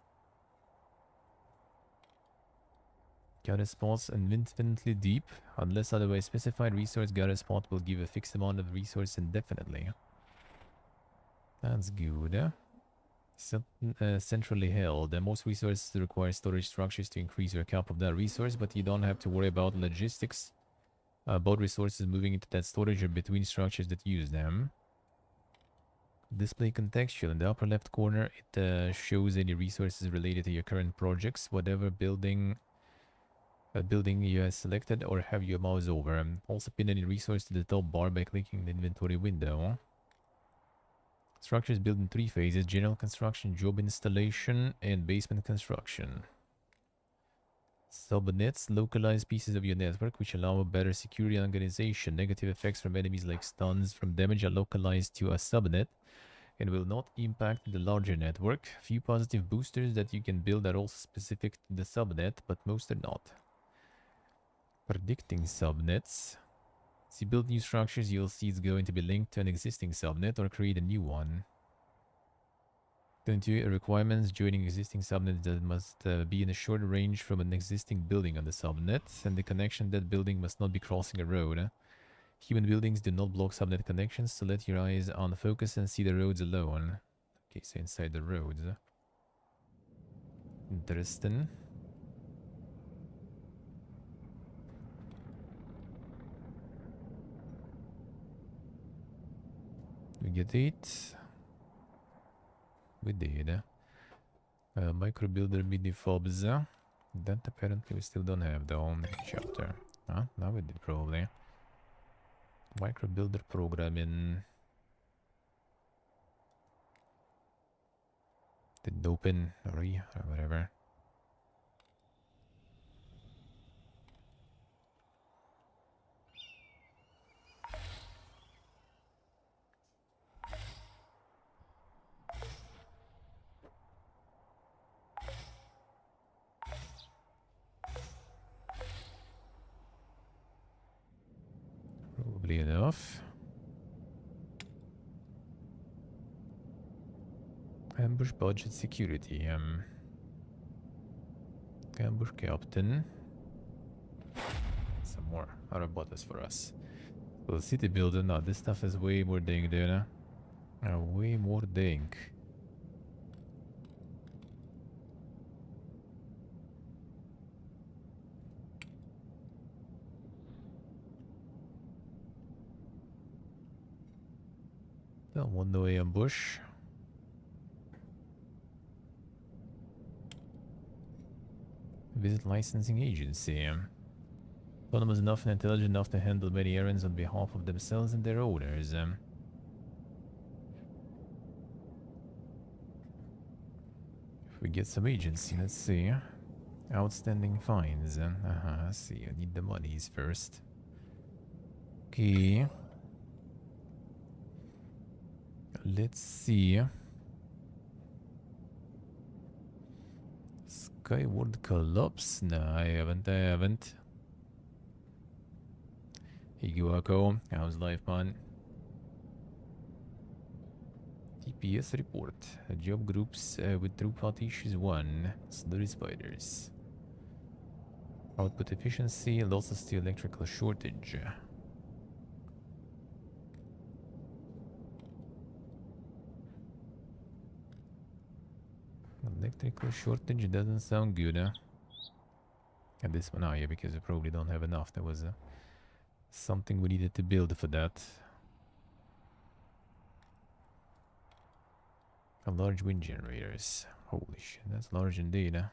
Gather spots infinitely deep. Unless otherwise specified, resource gather spot will give a fixed amount of resource indefinitely. That's good. Centrally held. Most resources require storage structures to increase your cap of that resource, but you don't have to worry about logistics. Both resources moving into that storage or between structures that use them. Display contextual. In the upper left corner, it shows any resources related to your current projects. Whatever building A building you have selected or have your mouse over. Also pin any resource to the top bar by clicking the inventory window. Structure is built in 3 phases: general construction, job installation, and basement construction. Subnets localize pieces of your network which allow a better security and organization. Negative effects from enemies like stuns from damage are localized to a subnet and will not impact the larger network. Few positive boosters that you can build are also specific to the subnet, but most are not. Predicting subnets. As you build new structures, you'll see it's going to be linked to an existing subnet or create a new one. 22 requirements: joining existing subnet that must be in a short range from an existing building on the subnet, and the connection that building must not be crossing a road. Human buildings do not block subnet connections, so let your eyes on focus and see the roads alone. Okay, so inside the roads. Interesting. We get it. We did. Micro builder mini fobs. That apparently we still don't have though. Next chapter. Huh? Now we did probably. Micro builder programming. Didn't open or whatever. Probably enough. Ambush budget security. Ambush captain. Some more robots for us. Well, city builder. No, this stuff is way more dang, dude. Way more dang. Don't want no ambush. Visit licensing agency. Autonomous enough and intelligent enough to handle many errands on behalf of themselves and their owners. If we get some agency, let's see. Outstanding fines. Let's see. I need the monies first. Okay. Let's see. Skyward Collapse? No, I haven't. Higuako, how's life, man? TPS report. Job groups with throughput issues 1. Slurry spiders. Output efficiency, losses to electrical shortage. Electrical shortage doesn't sound good, huh? And this one, yeah, because we probably don't have enough. There was something we needed to build for that. A large wind generators. Holy shit, that's large indeed, huh?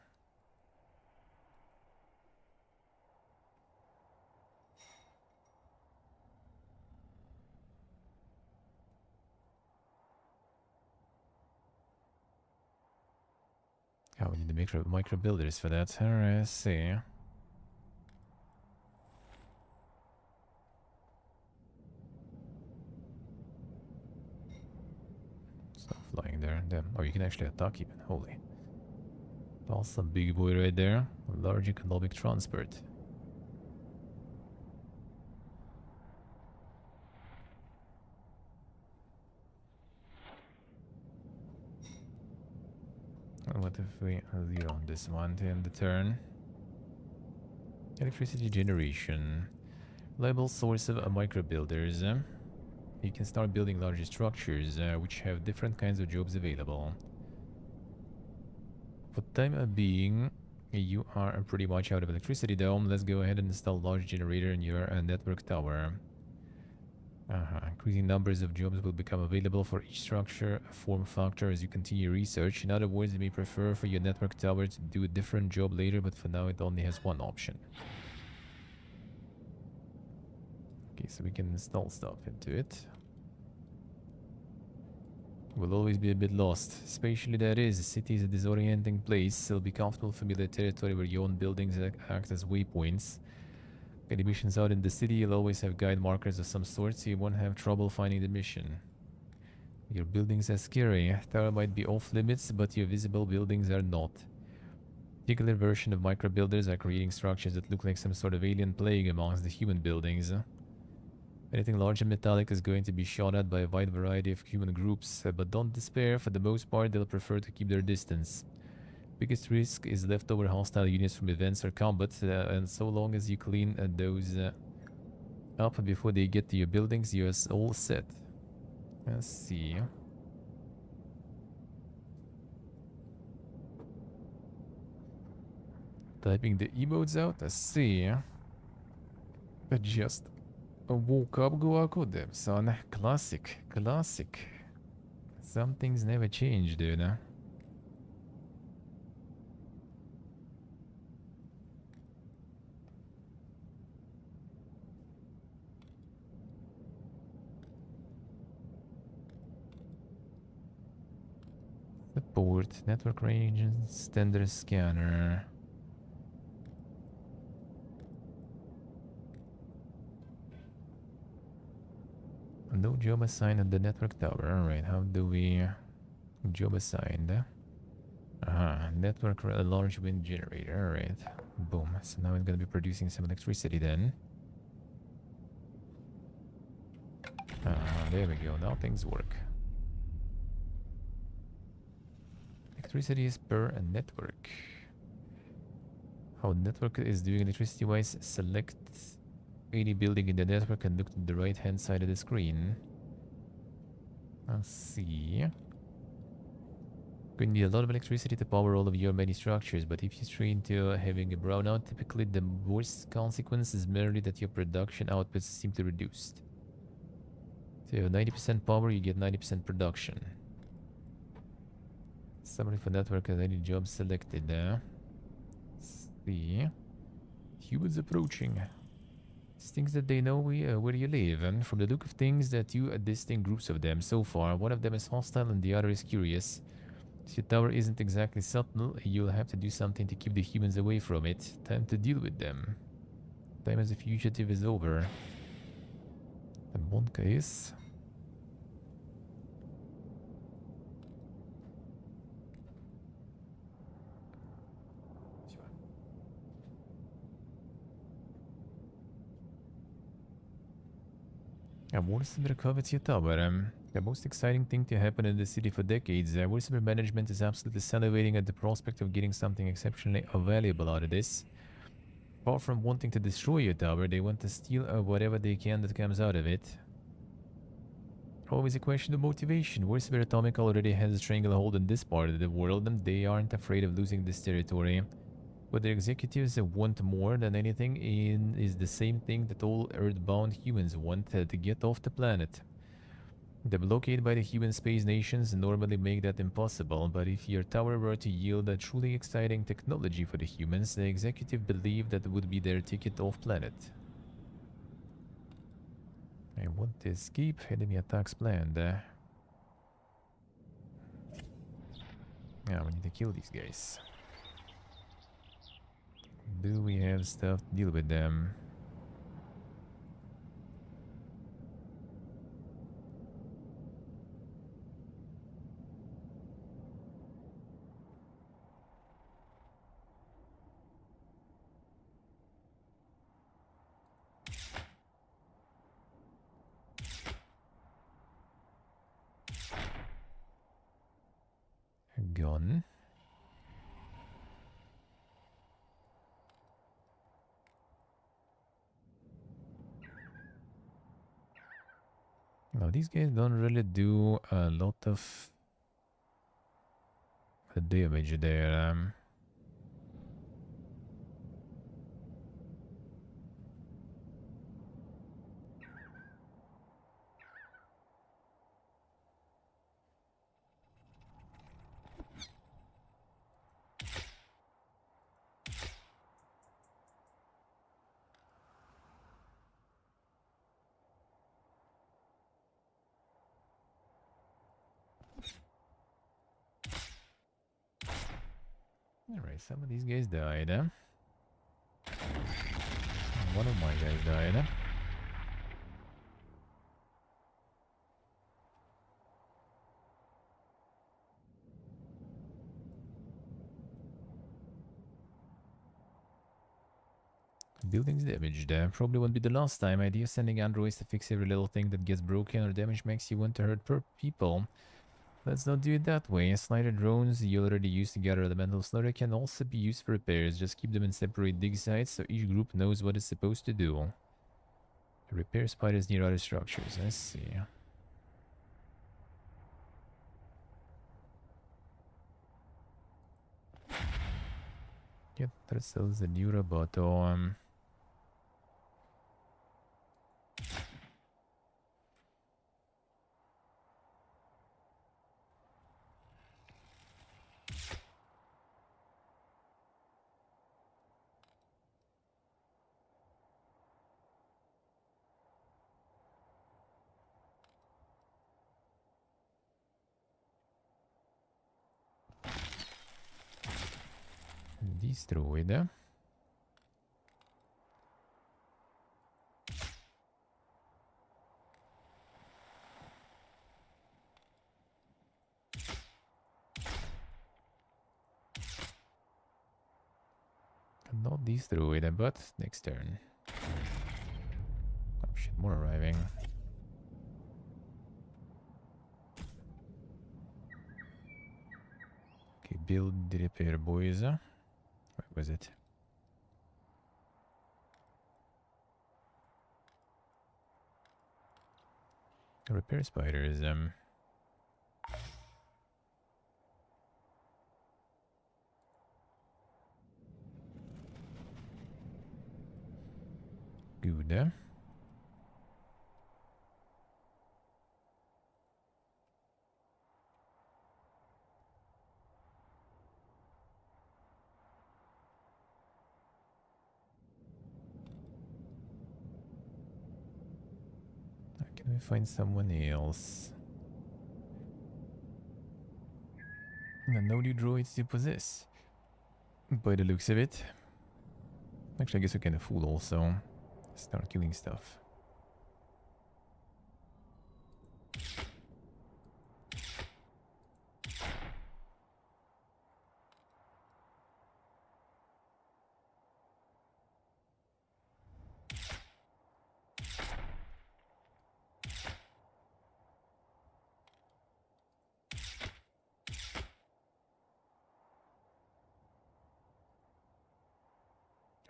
Oh, we need to make micro builders for that. Alright, let's see. Stop flying there. Damn. Oh, you can actually attack even. Holy. Awesome big boy right there. Large economic transport. What if we zero on this one to end the turn? Electricity generation. Reliable source of micro builders. You can start building larger structures which have different kinds of jobs available. For the time being, you are pretty much out of electricity though. Let's go ahead and install a large generator in your network tower. Increasing numbers of jobs will become available for each structure, form factor as you continue research. In other words, you may prefer for your network tower to do a different job later, but for now it only has one option. Okay, so we can install stuff into it. We'll always be a bit lost. Spatially, that is. The city is a disorienting place. It'll be comfortable, familiar territory where your own buildings act as waypoints. Any missions out in the city, you'll always have guide markers of some sort, so you won't have trouble finding the mission. Your buildings are scary. Tower might be off limits, but your visible buildings are not. Particular version of micro builders are creating structures that look like some sort of alien plague amongst the human buildings. Anything large and metallic is going to be shot at by a wide variety of human groups, but don't despair. For the most part, they'll prefer to keep their distance. Biggest risk is leftover hostile units from events or combat, and so long as you clean those up before they get to your buildings, you're all set. Let's see. Typing the emotes out. Let's see. I just woke up, go out with them, son. Classic. Classic. Some things never change, dude. Support, network range, standard scanner. No job assigned at the network tower. Alright, how do we... Job assigned. Network large wind generator. Alright, boom. So now it's gonna be producing some electricity then. There we go. Now things work. Electricity is per network. How network is doing electricity wise, select any building in the network and look to the right hand side of the screen. Let's see. Going to need a lot of electricity to power all of your many structures, but if you train to having a brownout, typically the worst consequence is merely that your production outputs seem to reduce. So you have 90% power, you get 90% production. Summary for network has any job selected. Let's see. Humans approaching. Things that they know where you live, and from the look of things, there are two distinct groups of them so far. One of them is hostile and the other is curious. If your tower isn't exactly subtle, you'll have to do something to keep the humans away from it. Time to deal with them. Time as a fugitive is over. And one case. Warsaw recovered your tower. The most exciting thing to happen in the city for decades. Warsaw management is absolutely salivating at the prospect of getting something exceptionally valuable out of this. Far from wanting to destroy your tower, they want to steal whatever they can that comes out of it. Always a question of motivation. Warsaw Atomic already has a stranglehold in this part of the world, and they aren't afraid of losing this territory. What the executives want more than anything is the same thing that all earthbound humans want, to get off the planet. The blockade by the human space nations normally make that impossible, but if your tower were to yield a truly exciting technology for the humans, the executive believe that would be their ticket off planet. I want to escape. Enemy attacks planned. Yeah, we need to kill these guys. Do we have stuff to deal with them? Gone. Now these guys don't really do a lot of damage there. Alright, some of these guys died, huh? One of my guys died, huh? Buildings damaged. Probably won't be the last time. Idea sending androids to fix every little thing that gets broken or damaged makes you want to hurt people. Let's not do it that way. Slider drones you already used to gather elemental slaughter can also be used for repairs. Just keep them in separate dig sites so each group knows what it's supposed to do. Repair spiders near other structures. I see. Get ourselves a new roboto. Destroyed. Not destroyed, but next turn. Oh shit, more arriving. Okay, build the repair, boys. Where was it? Repair spiders. Good. Can we find someone else? No new droids to possess. By the looks of it. Actually, I guess we can fool also. Start killing stuff.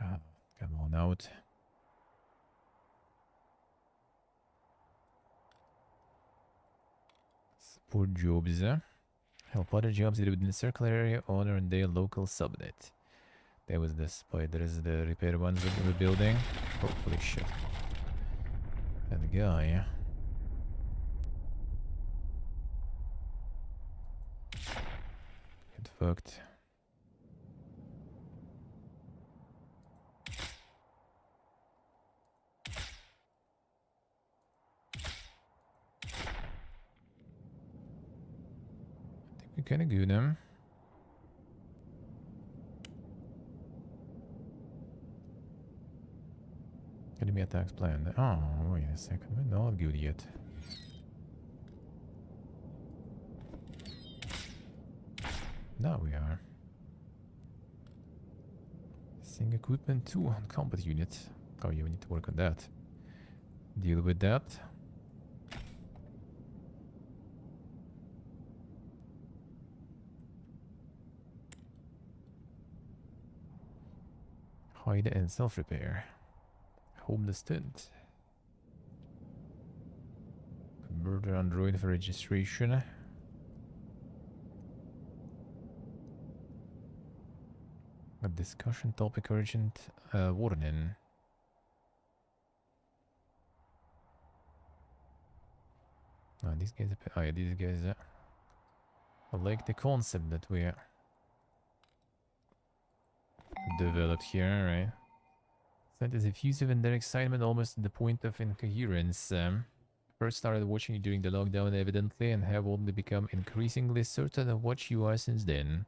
Ah, come on out. Support jobs. Help other jobs within the circular area owner and their local subnet. That was the spiders, the repair ones that we were building. Holy shit. That guy. Get fucked. We're kinda good, huh? Enemy attacks planned. Oh, wait a second. We're not good yet. Now we are. Sing equipment 2 on combat unit. Oh yeah, we need to work on that. Deal with that. Hide and self-repair. Home the stunt. Murder android for registration. A discussion topic urgent warning. Oh, these guys. Oh yeah, these guys. I like the concept that we developed here, right? That is effusive in their excitement, almost to the point of incoherence. First started watching you during the lockdown, evidently, and have only become increasingly certain of what you are since then.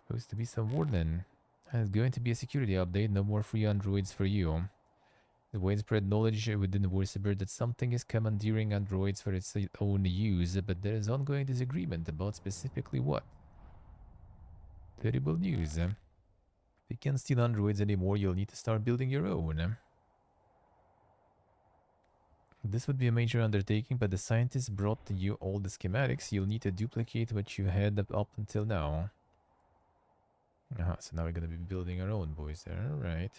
Supposed to be some warning. It's going to be a security update. No more free androids for you. The widespread knowledge within the Warsaber that something is commandeering androids for its own use, but there is ongoing disagreement about specifically what. Terrible news. If you can't steal androids anymore, you'll need to start building your own. This would be a major undertaking, but the scientists brought you all the schematics. You'll need to duplicate what you had up until now. So now we're gonna be building our own boys there, right?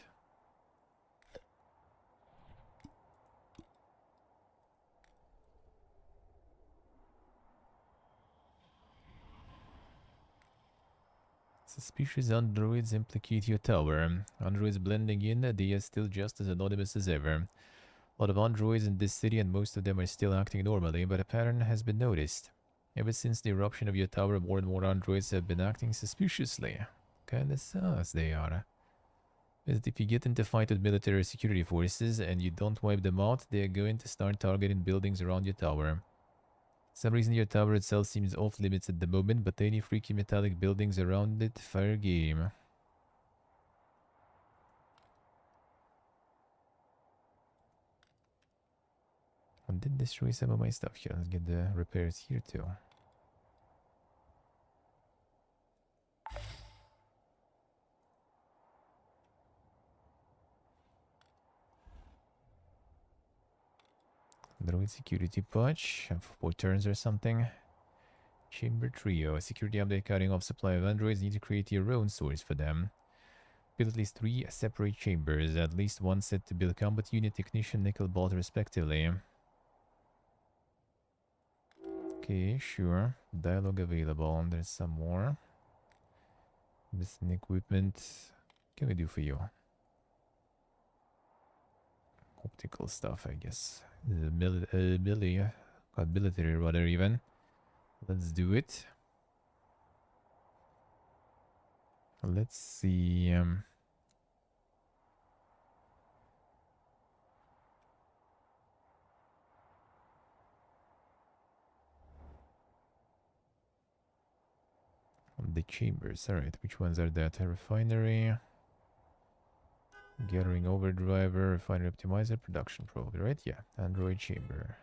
Suspicious androids implicate your tower. Androids blending in, they are still just as anonymous as ever. A lot of androids in this city and most of them are still acting normally, but a pattern has been noticed. Ever since the eruption of your tower, more and more androids have been acting suspiciously. Kinda sus they are. But if you get into a fight with military security forces and you don't wipe them out, they're going to start targeting buildings around your tower. For some reason your tower itself seems off limits at the moment, but any freaky metallic buildings around it, fair game. I did destroy some of my stuff here. Let's get the repairs here too. Droid security patch, 4 turns or something. Chamber trio, security update cutting off supply of androids. Need to create your own source for them. Build at least 3 separate chambers, at least one set to build combat unit, technician, nickel bot respectively. Okay, sure. Dialogue available. There's some more. Missing equipment. What can we do for you? Optical stuff, I guess. Military rather even. Let's do it. Let's see. The chambers. Alright, which ones are that? A refinery. Gathering overdriver, refinery optimizer, production probe, right? Yeah, Android chamber.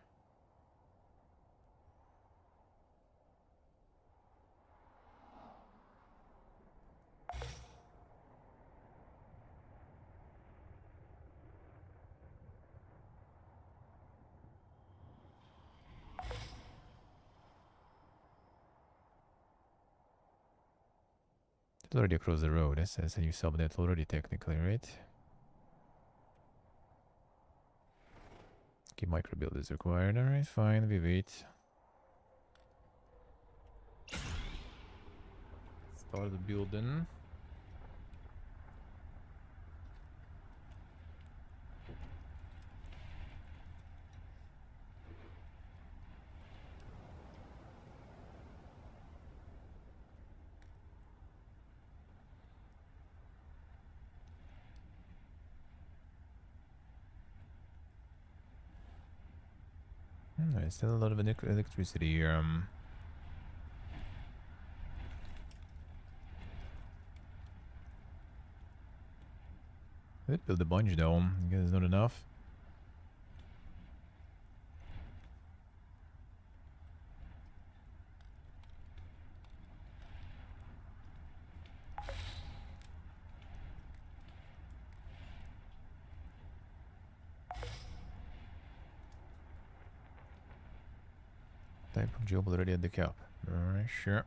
It's already across the road. It says a new subnet already technically, right? Okay, micro build is required. Alright, fine, we wait. Start the building. There's still a lot of electricity here. Let's build a bunch though. I guess it's not enough. Type of job already at the cap. Alright, sure.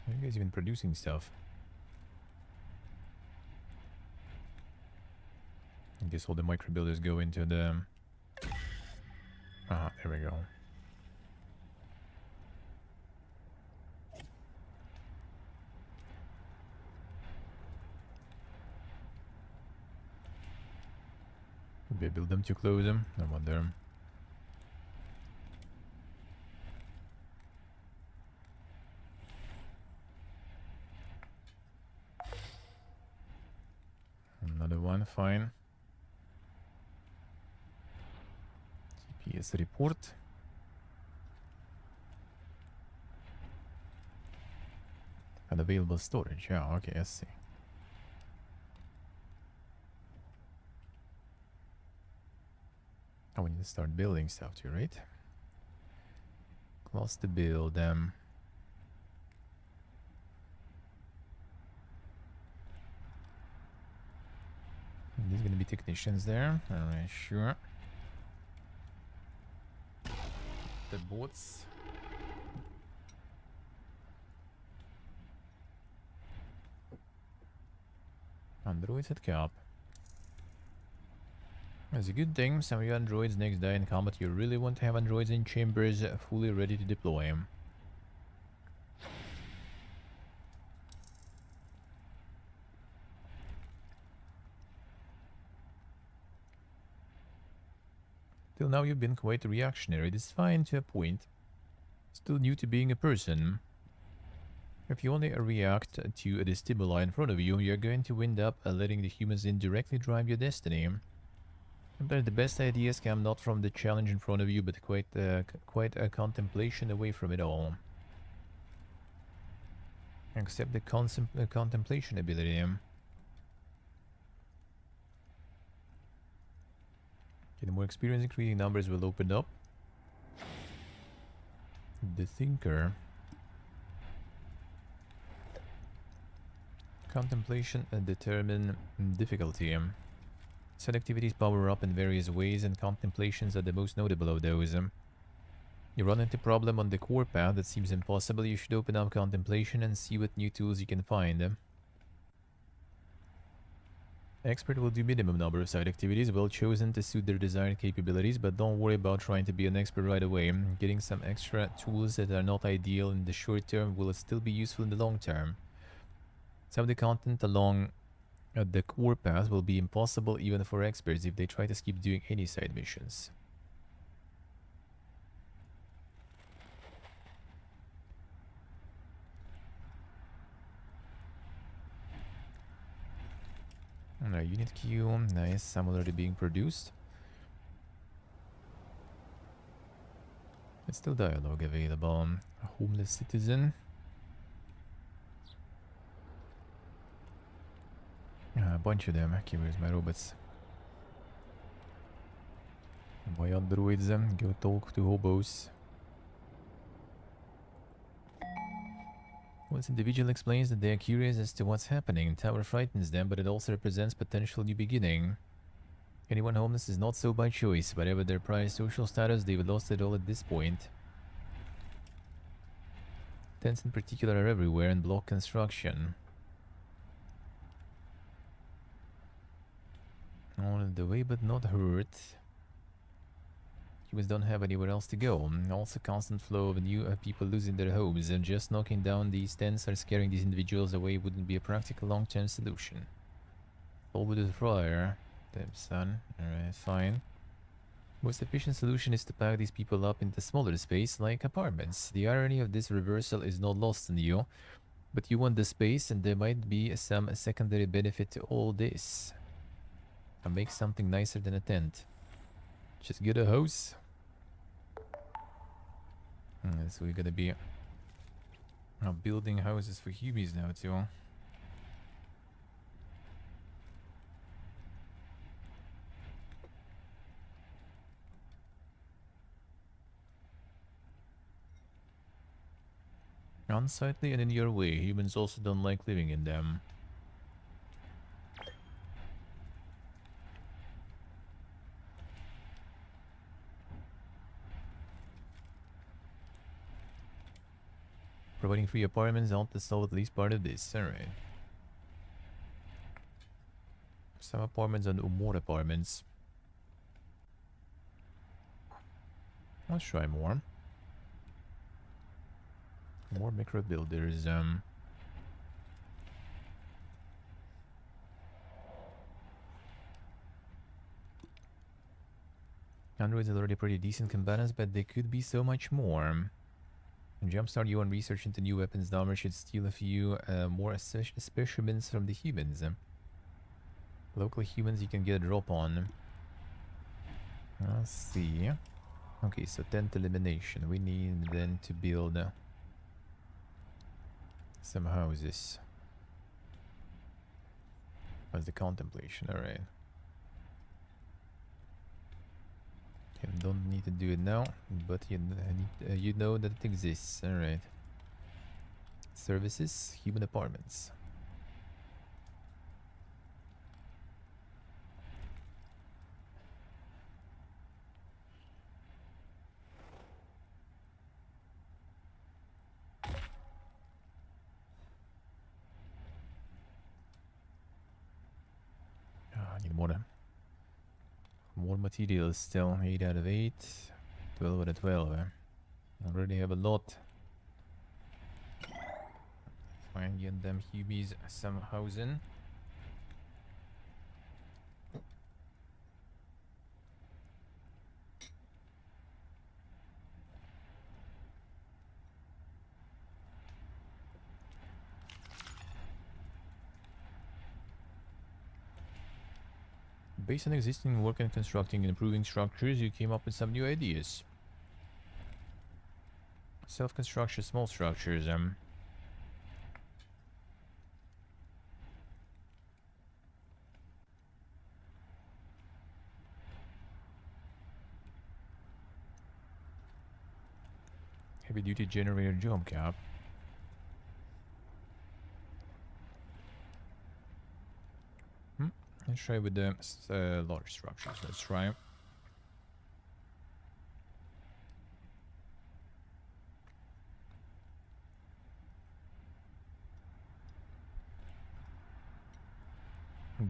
You guys even producing stuff. I guess all the micro builders go into the... Ah, there we go. Maybe I build them too close them. I wonder. Fine, fine. TPS report. Unavailable storage. Yeah, okay, I see. Oh, we need to start building stuff too, right? Close to build. There's gonna be technicians there. Alright, sure. The boats. Androids at cap. That's a good thing. Some of your androids next die in combat. You really want to have androids in chambers fully ready to deploy. Till now you've been quite reactionary. This is fine to a point. Still new to being a person. If you only react to the stimuli in front of you, you're going to end up letting the humans indirectly drive your destiny. Sometimes the best ideas come not from the challenge in front of you, but quite a contemplation away from it all. Accept the contemplation ability. Getting more experience in creating numbers will open up. The thinker. Contemplation and determine difficulty. Set activities power up in various ways, and contemplations are the most notable of those. You run into a problem on the core path that seems impossible. You should open up contemplation and see what new tools you can find. Expert will do minimum number of side activities well chosen to suit their desired capabilities, but don't worry about trying to be an expert right away. Getting some extra tools that are not ideal in the short term will still be useful in the long term. Some of the content along the core path will be impossible even for experts if they try to skip doing any side missions. Alright, unit queue, nice, some already being produced. It's still dialogue available. A homeless citizen. A bunch of them. Okay, where's my robots? My androids, go talk to hobos. Once individual explains that they are curious as to what's happening, tower frightens them, but it also represents potential new beginning. Anyone homeless is not so by choice. Whatever their prior social status, they've lost it all at this point. Tents in particular are everywhere and block construction. On the way but not hurt. Humans don't have anywhere else to go. Also constant flow of new people losing their homes, and just knocking down these tents or scaring these individuals away wouldn't be a practical long-term solution. All with the fryer. Damn son. Alright, fine. Most efficient solution is to pack these people up into smaller space like apartments. The irony of this reversal is not lost on you, but you want the space and there might be some secondary benefit to all this. And make something nicer than a tent. Just get a house. So we're gonna be building houses for humans now too. Unsightly and in your way. Humans also don't like living in them. Providing free apartments help to solve at least part of this. Alright. Some apartments and more apartments. Let's try more. More micro builders. Androids are already pretty decent combatants, but they could be so much more. Jumpstart you on research into new weapons. The armor should steal a few more specimens from the humans. Local humans you can get a drop on. Let's see. Okay, so 10th elimination. We need then to build some houses. That's the contemplation, alright. You don't need to do it now, but you know that it exists, alright. Services, human apartments. I need more materials still. 8 out of 8. 12 out of 12. I already have a lot. Fine, get them Hubies some housing. Based on existing work and constructing and improving structures, you came up with some new ideas. Self-construction, small structures. Heavy-duty generator jump cap. Let's try with the large structures. Let's try.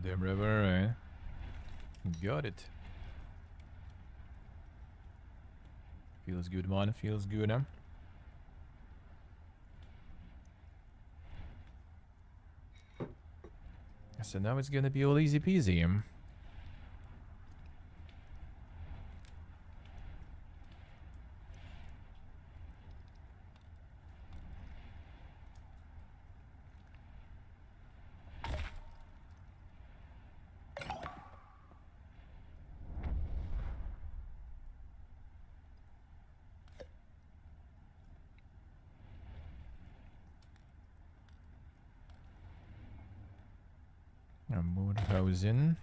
The river, got it. Feels good, man. Feels good, So now it's gonna be all easy peasy. More housing.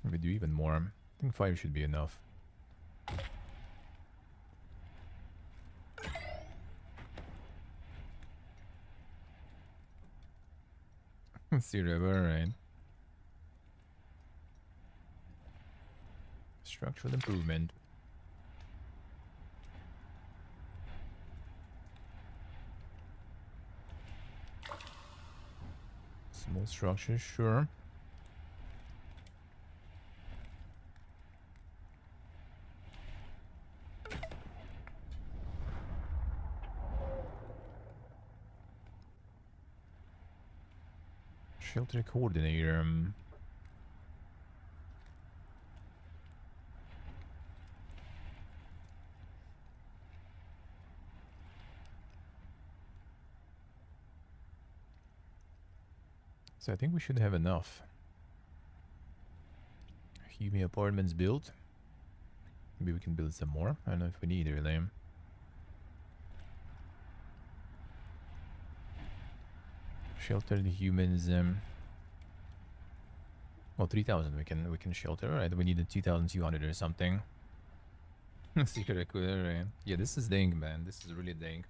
We do even more. I think 5 should be enough. See river, right? Structural improvement. Small structures, sure. Shelter coordinator. So I think we should have enough. Hume apartments built. Maybe we can build some more. I don't know if we need really. Shelter the humans. Well, 3,000 we can shelter. Right, we need a 2,200 or something. Secret recruiter, right? Yeah, this is dang, man. This is really dang.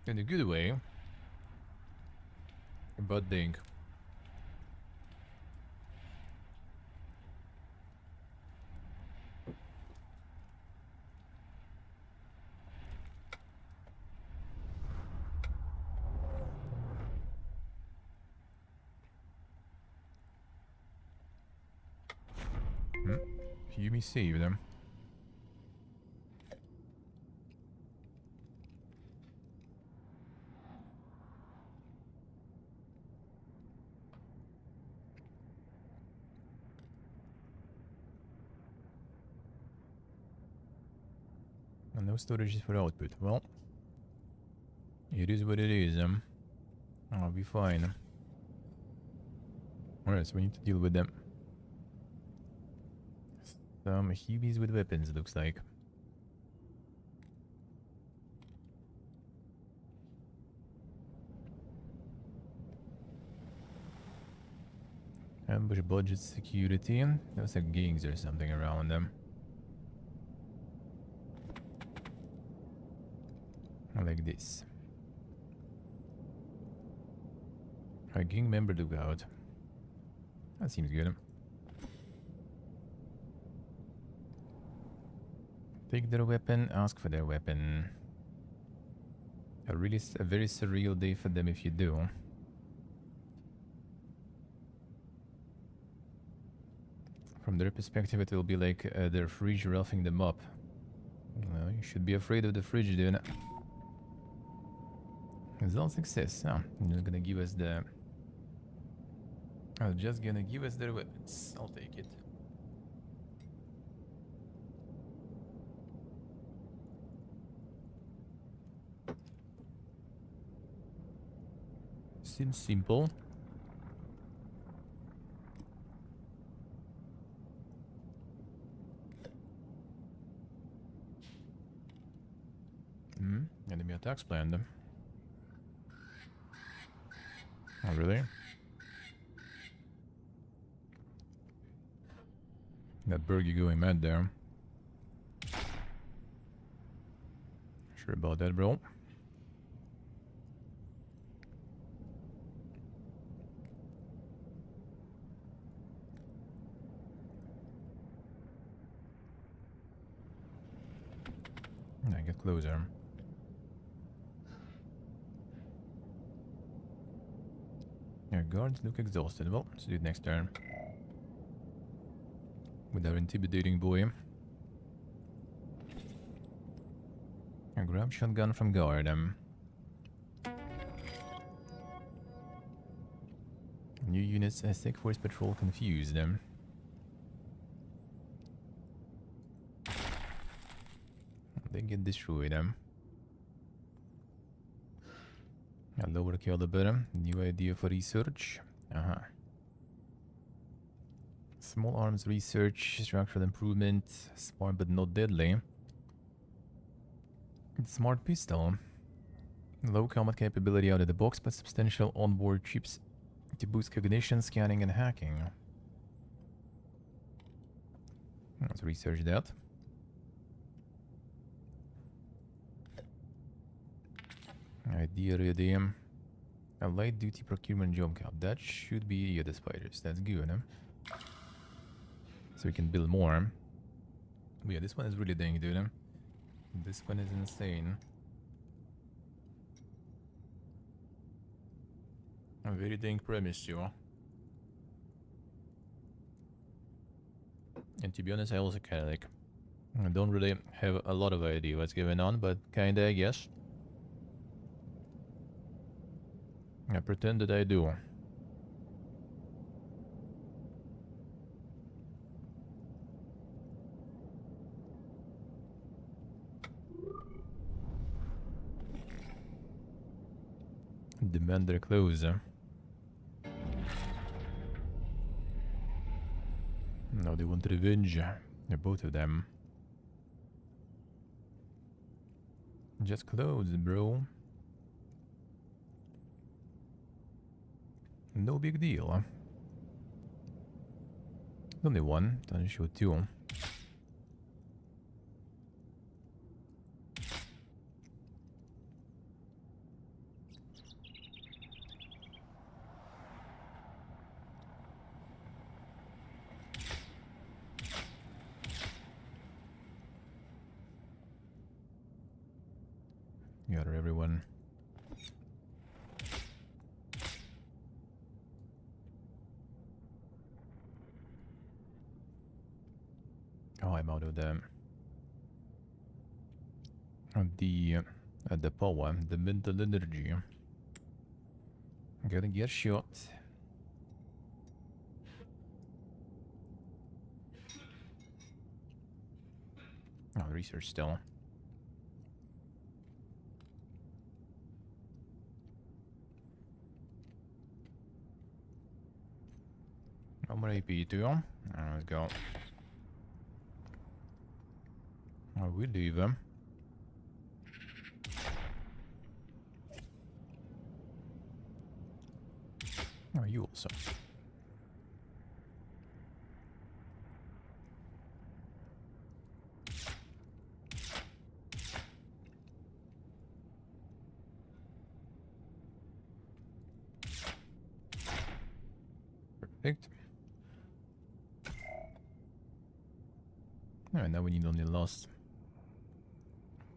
In a good way. But dang. Yumi saved them. And no storage for output. Well, it is what it is. I'll be fine. Alright, so we need to deal with them. Some Hubies with weapons, looks like. Ambush budget security. There's like gangs or something around them. Like this. A gang member lookout. That seems good. Take their weapon, ask for their weapon. A very surreal day for them if you do. From their perspective, it will be like their fridge roughing them up. Well, you should be afraid of the fridge, dude. Result success. Oh, you're gonna give us the... Oh, just gonna give us their weapons. I'll take it. Seems simple. Enemy attacks planned. Oh, really? That Bergie going mad there. Sure about that, bro. I get closer. Your guards look exhausted. Well, let's do it next turn. With our intimidating boy. I grab shotgun from guard. New units as Tech Force Patrol confused. They get destroyed. A lower caliber. New idea for research. Small arms research, structural improvement, smart but not deadly. Smart pistol. Low combat capability out of the box, but substantial onboard chips to boost cognition, scanning, and hacking. Let's research that. Idea ready. A light duty procurement job cap. That should be the spiders. That's good. So we can build more. But yeah, this one is really dang, dude. This one is insane. A very dang premise, you. And to be honest, I also kind of like... I don't really have a lot of idea what's going on, but kinda, I guess. I pretend that I do. Demand their clothes. Now they want revenge. They're both of them. Just clothes, bro. No big deal. Only one, don't show two. Gather everyone. Oh, I'm out of the power, the mental energy. Gonna get shot. Oh, research still. more AP to you. Let's go. Oh, we leave him. Oh, you also. Perfect. Alright, now we need only lost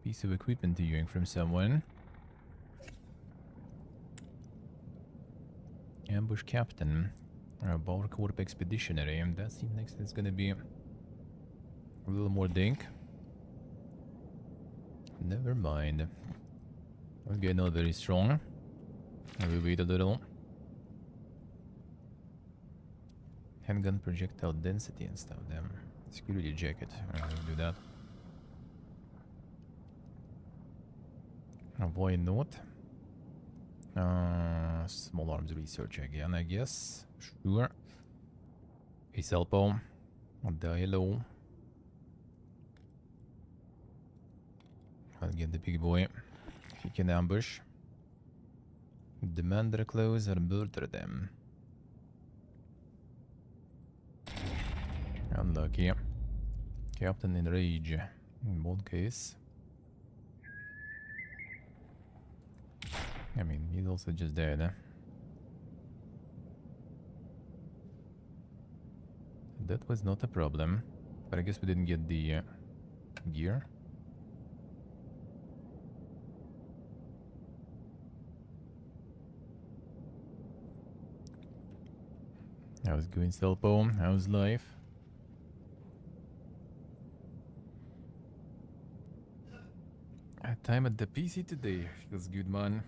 piece of equipment to hearing from someone. Ambush Captain. Bar Corp Expeditionary. That seems like it's gonna be a little more dink. Never mind. Okay, not very strong. I will wait a little. Handgun projectile density and stuff. Damn. Security jacket. I will do that. Why not? Small arms research again, I guess. Sure. Ace elbow. Die low. I'll get the big boy. He can ambush. Demand their clothes or murder them. Unlucky. Captain in rage. In one case. I mean, he's also just dead, eh? That was not a problem. But I guess we didn't get the gear. How's going, Selpo? How's life? Time at the PC today. Feels good, man.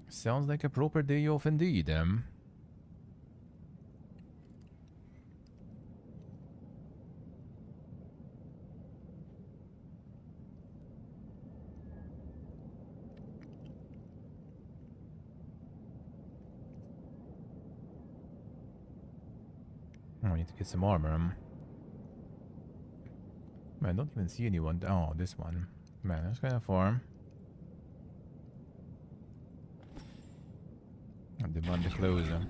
Sounds like a proper day off indeed, I need to get some armor, Man, I don't even see anyone. Oh, this one. Man, that's kind of far. I demand the closer.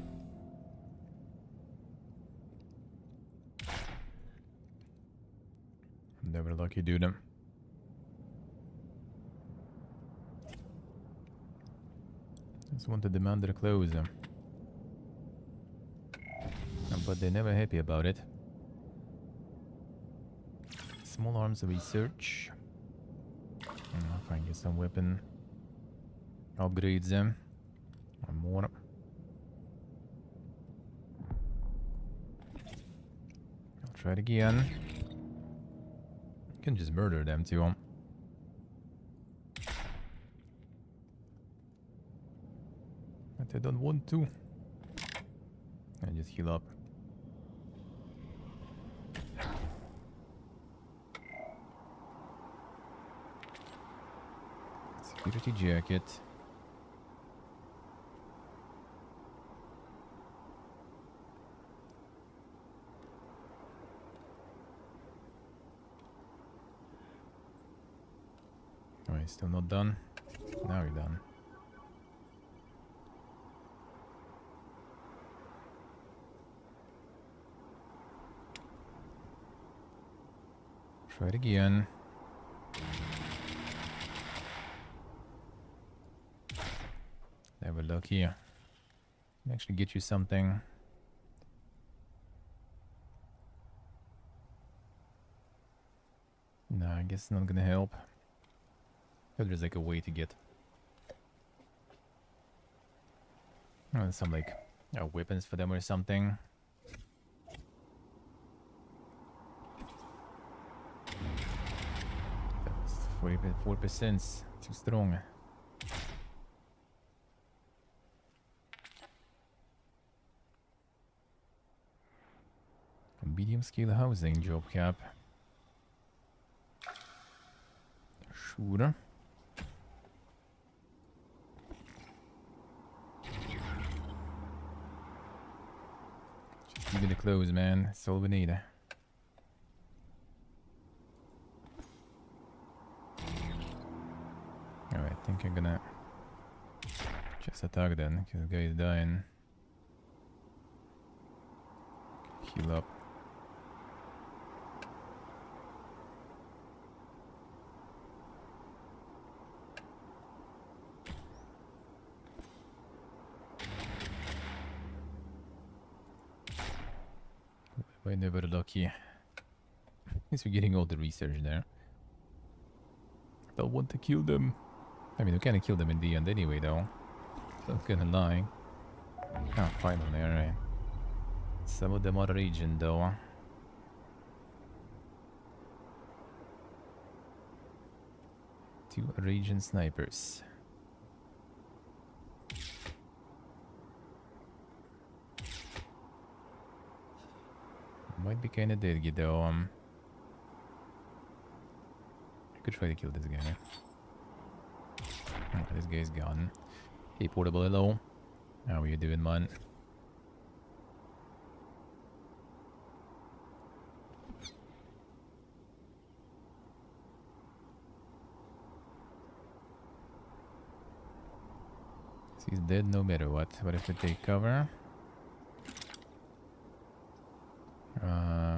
Never lucky, dude. Just want to demand the closer. But they're never happy about it. Small arms research. I'll try and get some weapon upgrades them. One more. I'll try it again. You can just murder them too. But I don't want to. I just heal up. Security jacket. Oh, he's still not done. Now you're done. Try it again. Never lucky. Actually get you something. Nah, I guess it's not gonna help. But there's like a way to get some like weapons for them or something. That's 44%. Too strong. Medium scale housing job cap. Sure. me the clothes, man. That's all we need. Alright, I think I'm gonna just attack then, because the guy is dying. Heal up. We're never lucky. At least we're getting all the research there. Don't want to kill them. I mean, we kinda kill them in the end anyway, though. Not gonna lie. Ah, finally, alright. Some of them are raging, though. Two raging snipers. Might be kinda deadly, though. I could try to kill this guy. Oh, this guy's gone. Hey, portable, hello. How are you doing, man? He's dead no matter what. What if we take cover?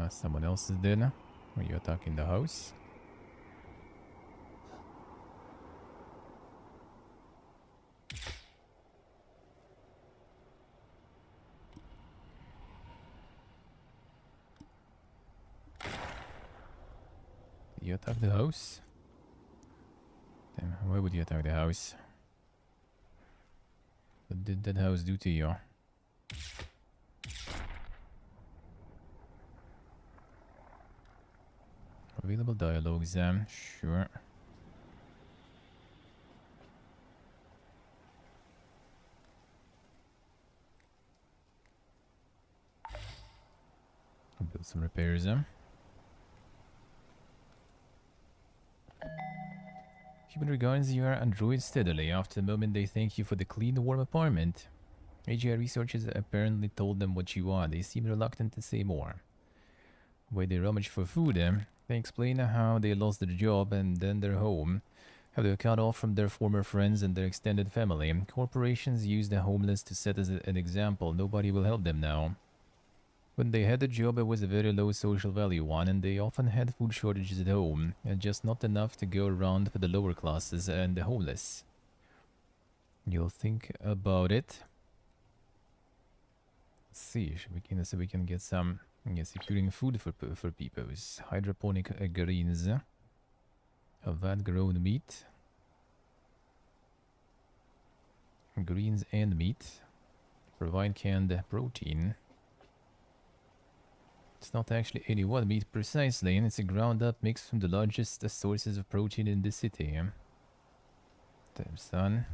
Someone else is dead. Are you attacking the house? You attack the house? Damn, why would you attack the house? What did that house do to you? Available dialogues, sure. Build some repairs, Human regards your android steadily. After a moment, they thank you for the clean, warm apartment. AGI researchers apparently told them what you are. They seem reluctant to say more. Why they rummage for food, They explain how they lost their job and then their home, how they were cut off from their former friends and their extended family. Corporations use the homeless to set as an example. Nobody will help them now. When they had a job, it was a very low social value one, and they often had food shortages at home, and just not enough to go around for the lower classes and the homeless. You'll think about it. Let's see, so we can get some securing food for peoples. Hydroponic greens, vat grown meat, greens and meat. Provide canned protein. It's not actually any one meat precisely, and it's a ground up mix from the largest sources of protein in the city. Damn son.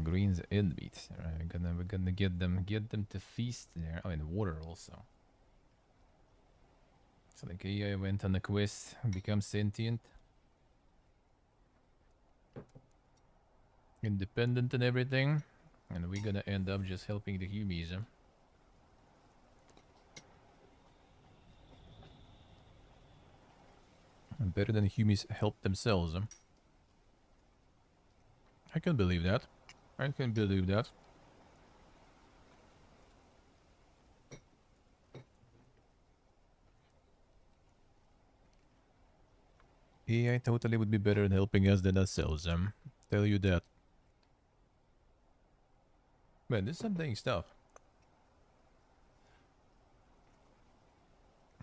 Greens and meat. Alright, we're gonna get them to feast there. Oh, and water also. So like AI went on a quest, become sentient, independent and everything, and we're gonna end up just helping the humies. Better than humans help themselves. I can believe that. I can believe that. AI totally would be better at helping us than ourselves. Tell you that. Man, this is some dang stuff.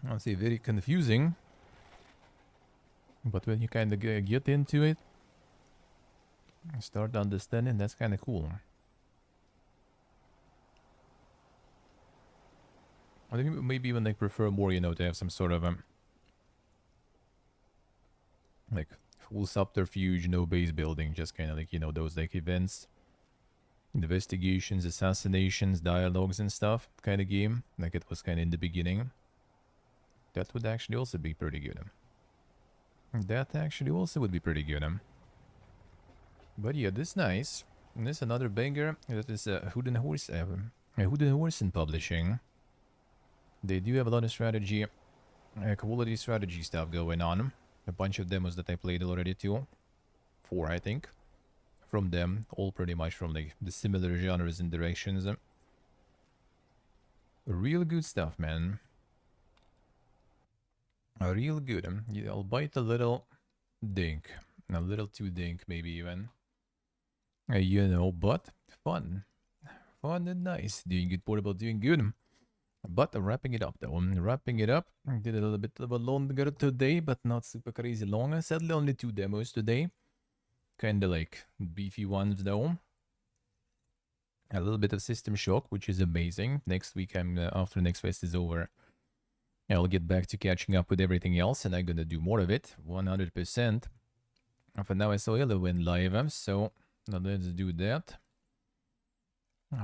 I'll say very confusing. But when you kind of get into it, and start understanding, that's kind of cool. I think maybe even like prefer more, to have some sort of like full subterfuge, no base building, just kind of like, those like events, investigations, assassinations, dialogues and stuff kind of game, like it was kind of in the beginning. That would actually also be pretty good. That actually also would be pretty good. But yeah, this is nice. And this is another banger. That is Hooden Horse in publishing. They do have a lot of strategy, quality strategy stuff going on. A bunch of demos that I played already too. 4, I think. From them, all pretty much from like the similar genres and directions. Real good stuff, man. Real good. Yeah, I'll bite a little dink. A little too dink, maybe even. You know, but fun. Fun and nice. Doing good, portable, doing good. But wrapping it up though. Wrapping it up. Did a little bit of a longer today, but not super crazy long. Sadly, only 2 demos today. Kinda like beefy ones though. A little bit of System Shock, which is amazing. Next week, after next fest is over, I'll get back to catching up with everything else, and I'm gonna do more of it, 100%. For now, I saw Ella win live, so now let's do that.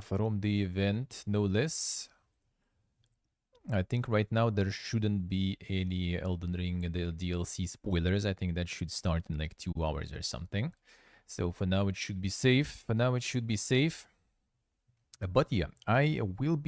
From the event, no less. I think right now there shouldn't be any Elden Ring the DLC spoilers. I think that should start in like 2 hours or something. So for now, it should be safe. But yeah, I will be